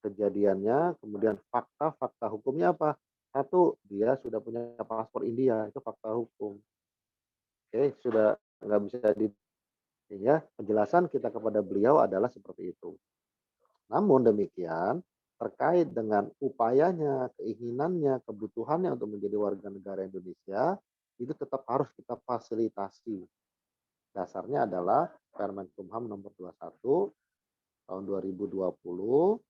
kejadiannya, kemudian fakta hukumnya apa? Satu, dia sudah punya paspor India, itu fakta hukum. Oke, sudah nggak bisa sehingga penjelasan kita kepada beliau adalah seperti itu. Namun demikian, terkait dengan upayanya, keinginannya, kebutuhannya untuk menjadi warga negara Indonesia, itu tetap harus kita fasilitasi. Dasarnya adalah Permenkumham nomor 21 tahun 2020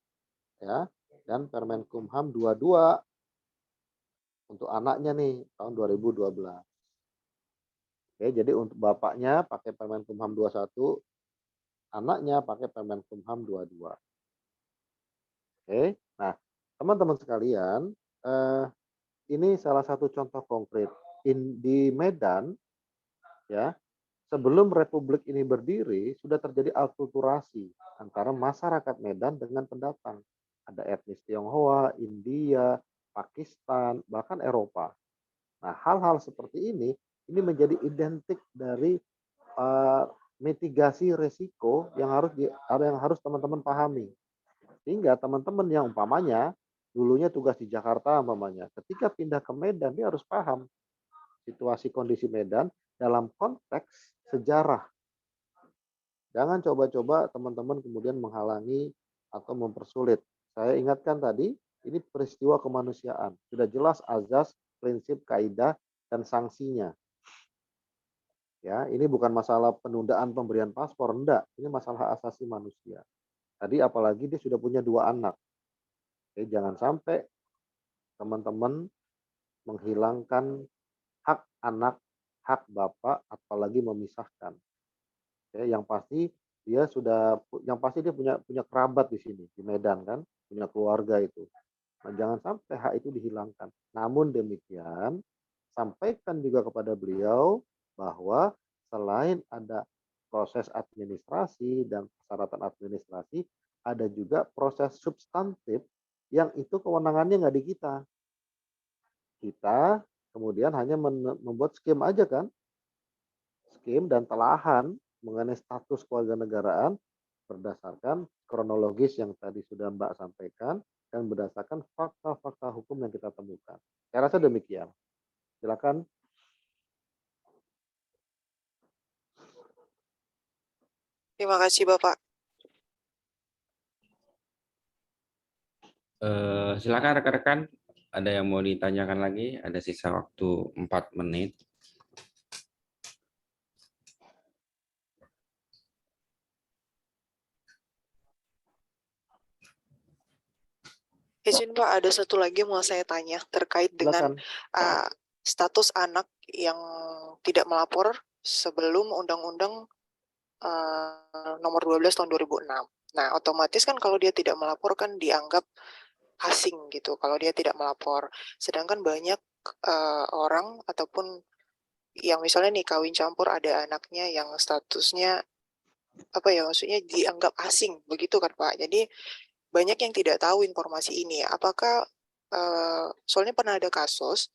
ya, dan Permenkumham 22 untuk anaknya nih tahun 2012. Oke, jadi untuk bapaknya pakai Permenkumham 21, anaknya pakai Permenkumham 22. Oke. Nah, teman-teman sekalian, ini salah satu contoh konkret di Medan ya. Sebelum Republik ini berdiri, sudah terjadi akulturasi antara masyarakat Medan dengan pendatang. Ada etnis Tionghoa, India, Pakistan, bahkan Eropa. Nah, hal-hal seperti ini menjadi identik dari mitigasi risiko yang harus teman-teman pahami. Sehingga teman-teman yang umpamanya dulunya tugas di Jakarta umpamanya, ketika pindah ke Medan dia harus paham situasi kondisi Medan dalam konteks sejarah. Jangan coba-coba teman-teman kemudian menghalangi atau mempersulit. Saya ingatkan tadi, ini peristiwa kemanusiaan. Sudah jelas azas, prinsip, kaidah, dan sanksinya. Ya, ini bukan masalah penundaan pemberian paspor, enggak. Ini masalah hak asasi manusia. Tadi apalagi dia sudah punya 2 anak. Oke, jangan sampai teman-teman menghilangkan hak anak, hak bapak, apalagi memisahkan. Ya, yang pasti dia punya kerabat di sini di Medan kan, punya keluarga itu. Nah, jangan sampai hak itu dihilangkan. Namun demikian, sampaikan juga kepada beliau bahwa selain ada proses administrasi dan persyaratan administrasi, ada juga proses substantif yang itu kewenangannya nggak di kita. Kita kemudian hanya membuat skim aja kan, skim dan telahan mengenai status kewarganegaraan berdasarkan kronologis yang tadi sudah Mbak sampaikan dan berdasarkan fakta-fakta hukum yang kita temukan. Saya rasa demikian. Silakan. Terima kasih Bapak. Silakan rekan-rekan, ada yang mau ditanyakan lagi? Ada sisa waktu 4 menit. Izin Pak, ada satu lagi yang mau saya tanya terkait dengan status anak yang tidak melapor sebelum Undang-Undang nomor 12 tahun 2006. Nah, otomatis kan kalau dia tidak melapor kan dianggap asing gitu kalau dia tidak melapor. Sedangkan banyak orang ataupun yang misalnya nih kawin campur ada anaknya yang statusnya maksudnya dianggap asing begitu kan Pak. Jadi banyak yang tidak tahu informasi ini. Apakah soalnya pernah ada kasus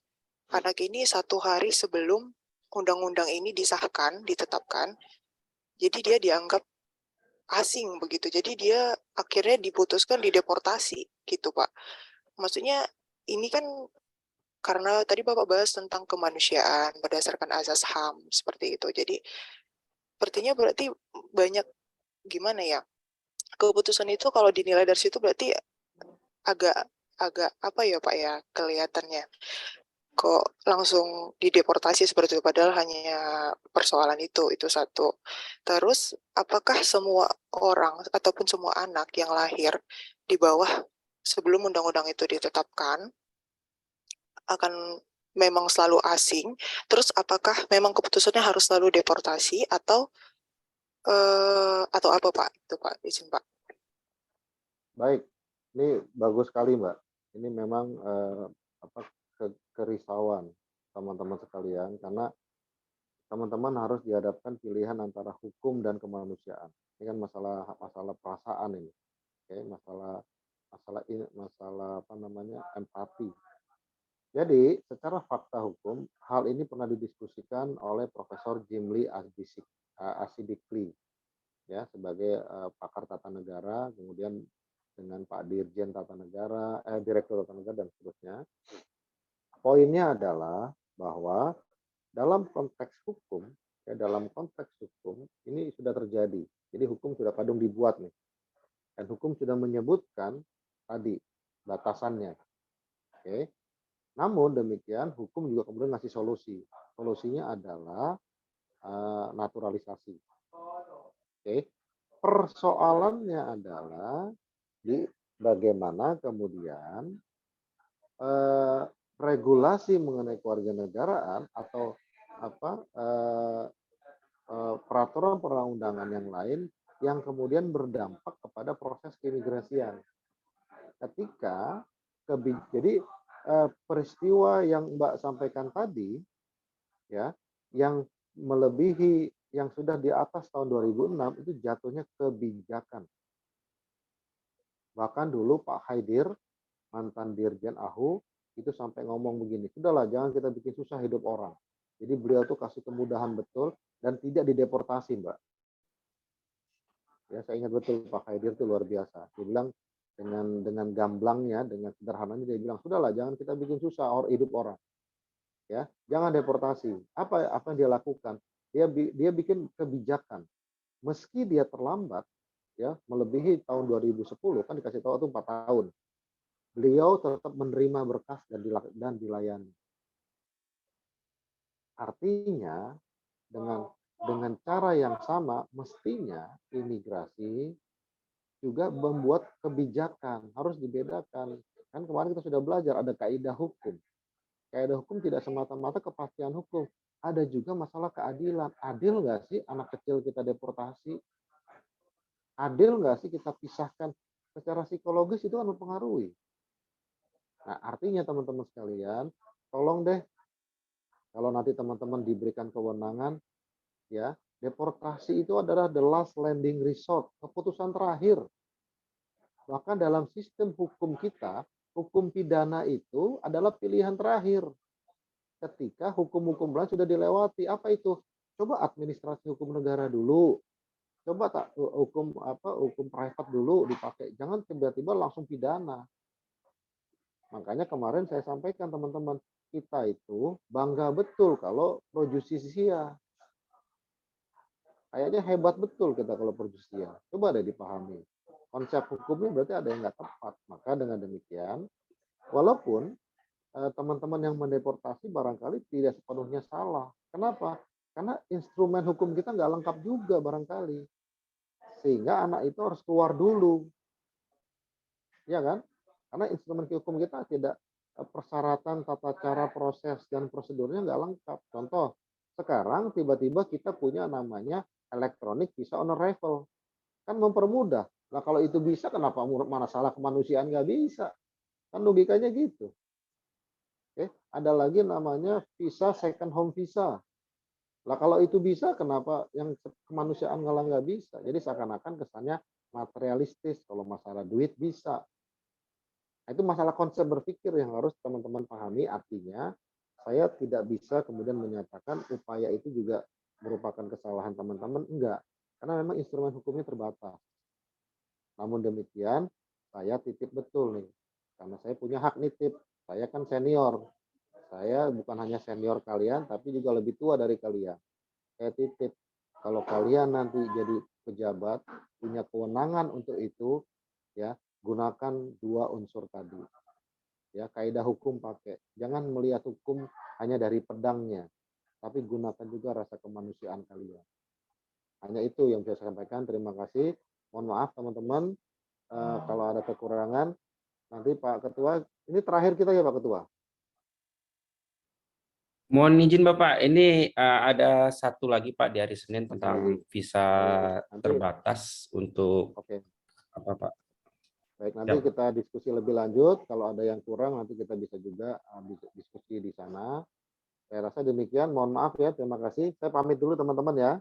anak ini 1 hari sebelum undang-undang ini disahkan, ditetapkan, jadi dia dianggap asing begitu. Jadi dia akhirnya diputuskan dideportasi gitu, Pak. Maksudnya ini kan karena tadi Bapak bahas tentang kemanusiaan berdasarkan azas HAM seperti itu. Jadi sepertinya berarti banyak gimana ya? Keputusan itu kalau dinilai dari situ berarti agak agak apa ya Pak ya kelihatannya kok langsung dideportasi seperti itu padahal hanya persoalan itu satu. Terus apakah semua orang ataupun semua anak yang lahir di bawah sebelum undang-undang itu ditetapkan akan memang selalu asing? Terus apakah memang keputusannya harus selalu deportasi atau apa Pak? Itu Pak, izin Pak. Baik, ini bagus sekali Mbak. Ini memang kerisauan teman-teman sekalian karena teman-teman harus dihadapkan pilihan antara hukum dan kemanusiaan. Ini kan masalah perasaan ini, oke? Masalah apa namanya empati. Jadi secara fakta hukum hal ini pernah didiskusikan oleh Profesor Jimli Asidikli ya sebagai pakar tata negara, kemudian dengan Pak Dirjen Tata Negara, Direktur Tata Negara dan seterusnya. Poinnya adalah bahwa dalam konteks hukum, ini sudah terjadi. Jadi hukum sudah kadung dibuat nih, dan hukum sudah menyebutkan tadi batasannya. Oke. Namun demikian hukum juga kemudian ngasih solusi. Solusinya adalah naturalisasi. Oke. Persoalannya adalah di bagaimana kemudian regulasi mengenai kewarganegaraan atau peraturan perundang-undangan yang lain yang kemudian berdampak kepada proses keimigrasian. Ketika jadi peristiwa yang Mbak sampaikan tadi ya yang melebihi yang sudah di atas tahun 2006 itu jatuhnya kebijakan. Bahkan dulu Pak Haidir, mantan Dirjen AHU, itu sampai ngomong begini, sudahlah jangan kita bikin susah hidup orang. Jadi beliau tuh kasih kemudahan betul dan tidak dideportasi, Mbak. Ya, saya ingat betul Pak Haidir itu luar biasa. Dia bilang dengan gamblangnya, dengan sederhananya dia bilang, sudahlah jangan kita bikin susah hidup orang. Ya, jangan deportasi. Apa yang dia lakukan? Dia bikin kebijakan. Meski dia terlambat, ya melebihi tahun 2010 kan dikasih tahu itu 4 tahun. Beliau tetap menerima berkas dan dilayani. Artinya dengan cara yang sama mestinya imigrasi juga membuat kebijakan harus dibedakan. Kan kemarin kita sudah belajar ada kaidah hukum. Kaidah hukum tidak semata-mata kepastian hukum. Ada juga masalah keadilan. Adil nggak sih anak kecil kita deportasi? Adil nggak sih kita pisahkan? Secara psikologis itu kan mempengaruhi. Nah, artinya teman-teman sekalian, tolong deh kalau nanti teman-teman diberikan kewenangan, ya deportasi itu adalah the last landing resort, keputusan terakhir. Bahkan dalam sistem hukum kita, hukum pidana itu adalah pilihan terakhir. Ketika hukum-hukum lain sudah dilewati, apa itu? Coba administrasi hukum negara dulu. Coba hukum private dulu dipakai. Jangan tiba-tiba langsung pidana. Makanya kemarin saya sampaikan teman-teman, kita itu bangga betul kalau pro justisia. Kayaknya hebat betul kita kalau pro justisia. Coba deh dipahami. Konsep hukumnya berarti ada yang nggak tepat. Maka dengan demikian, walaupun teman-teman yang mendeportasi barangkali tidak sepenuhnya salah. Kenapa? Karena instrumen hukum kita nggak lengkap juga barangkali. Sehingga anak itu harus keluar dulu. Ya kan? Karena instrumen hukum kita tidak persyaratan, tata cara, proses, dan prosedurnya nggak lengkap. Contoh, sekarang tiba-tiba kita punya namanya electronic visa on arrival. Kan mempermudah. Nah kalau itu bisa, kenapa masalah kemanusiaan nggak bisa? Kan logikanya gitu. Oke, ada lagi namanya visa second home visa. Lah kalau itu bisa, kenapa yang kemanusiaan nggak bisa? Jadi seakan-akan kesannya materialistis. Kalau masalah duit bisa. Itu masalah konsep berpikir yang harus teman-teman pahami. Artinya saya tidak bisa kemudian menyatakan upaya itu juga merupakan kesalahan teman-teman. Enggak. Karena memang instrumen hukumnya terbatas. Namun demikian, saya titip betul nih. Karena saya punya hak nitip. Saya kan senior. Saya bukan hanya senior kalian, tapi juga lebih tua dari kalian. Saya titip. Kalau kalian nanti jadi pejabat, punya kewenangan untuk itu, ya gunakan 2 unsur tadi. Ya, kaidah hukum pakai. Jangan melihat hukum hanya dari pedangnya, tapi gunakan juga rasa kemanusiaan kalian. Hanya itu yang bisa saya sampaikan. Terima kasih. Mohon maaf teman-teman kalau ada kekurangan. Nanti Pak Ketua, ini terakhir kita ya Pak Ketua. Mohon izin Bapak, ini ada satu lagi Pak di hari Senin tentang visa Nanti, terbatas untuk oke. apa Pak? Baik, nanti kita diskusi lebih lanjut. Kalau ada yang kurang, nanti kita bisa juga diskusi di sana. Saya rasa demikian. Mohon maaf ya. Terima kasih. Saya pamit dulu teman-teman ya.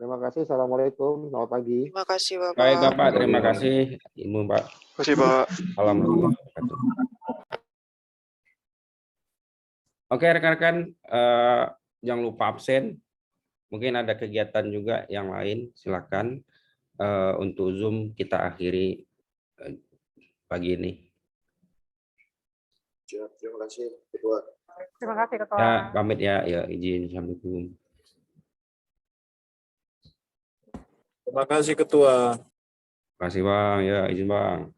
Terima kasih. Assalamualaikum. Selamat pagi. Terima kasih Bapak. Baik Bapak, terima kasih. Ibu Pak. Terima kasih Pak. Alhamdulillah. Oke rekan-rekan, jangan lupa absen. Mungkin ada kegiatan juga yang lain, silakan. Untuk Zoom kita akhiri pagi ini. Terima kasih Ketua. Terima kasih Ketua. Ya, pamit ya. Ya, izin. Assalamualaikum. Terima kasih Ketua. Terima kasih Bang. Ya, izin Bang.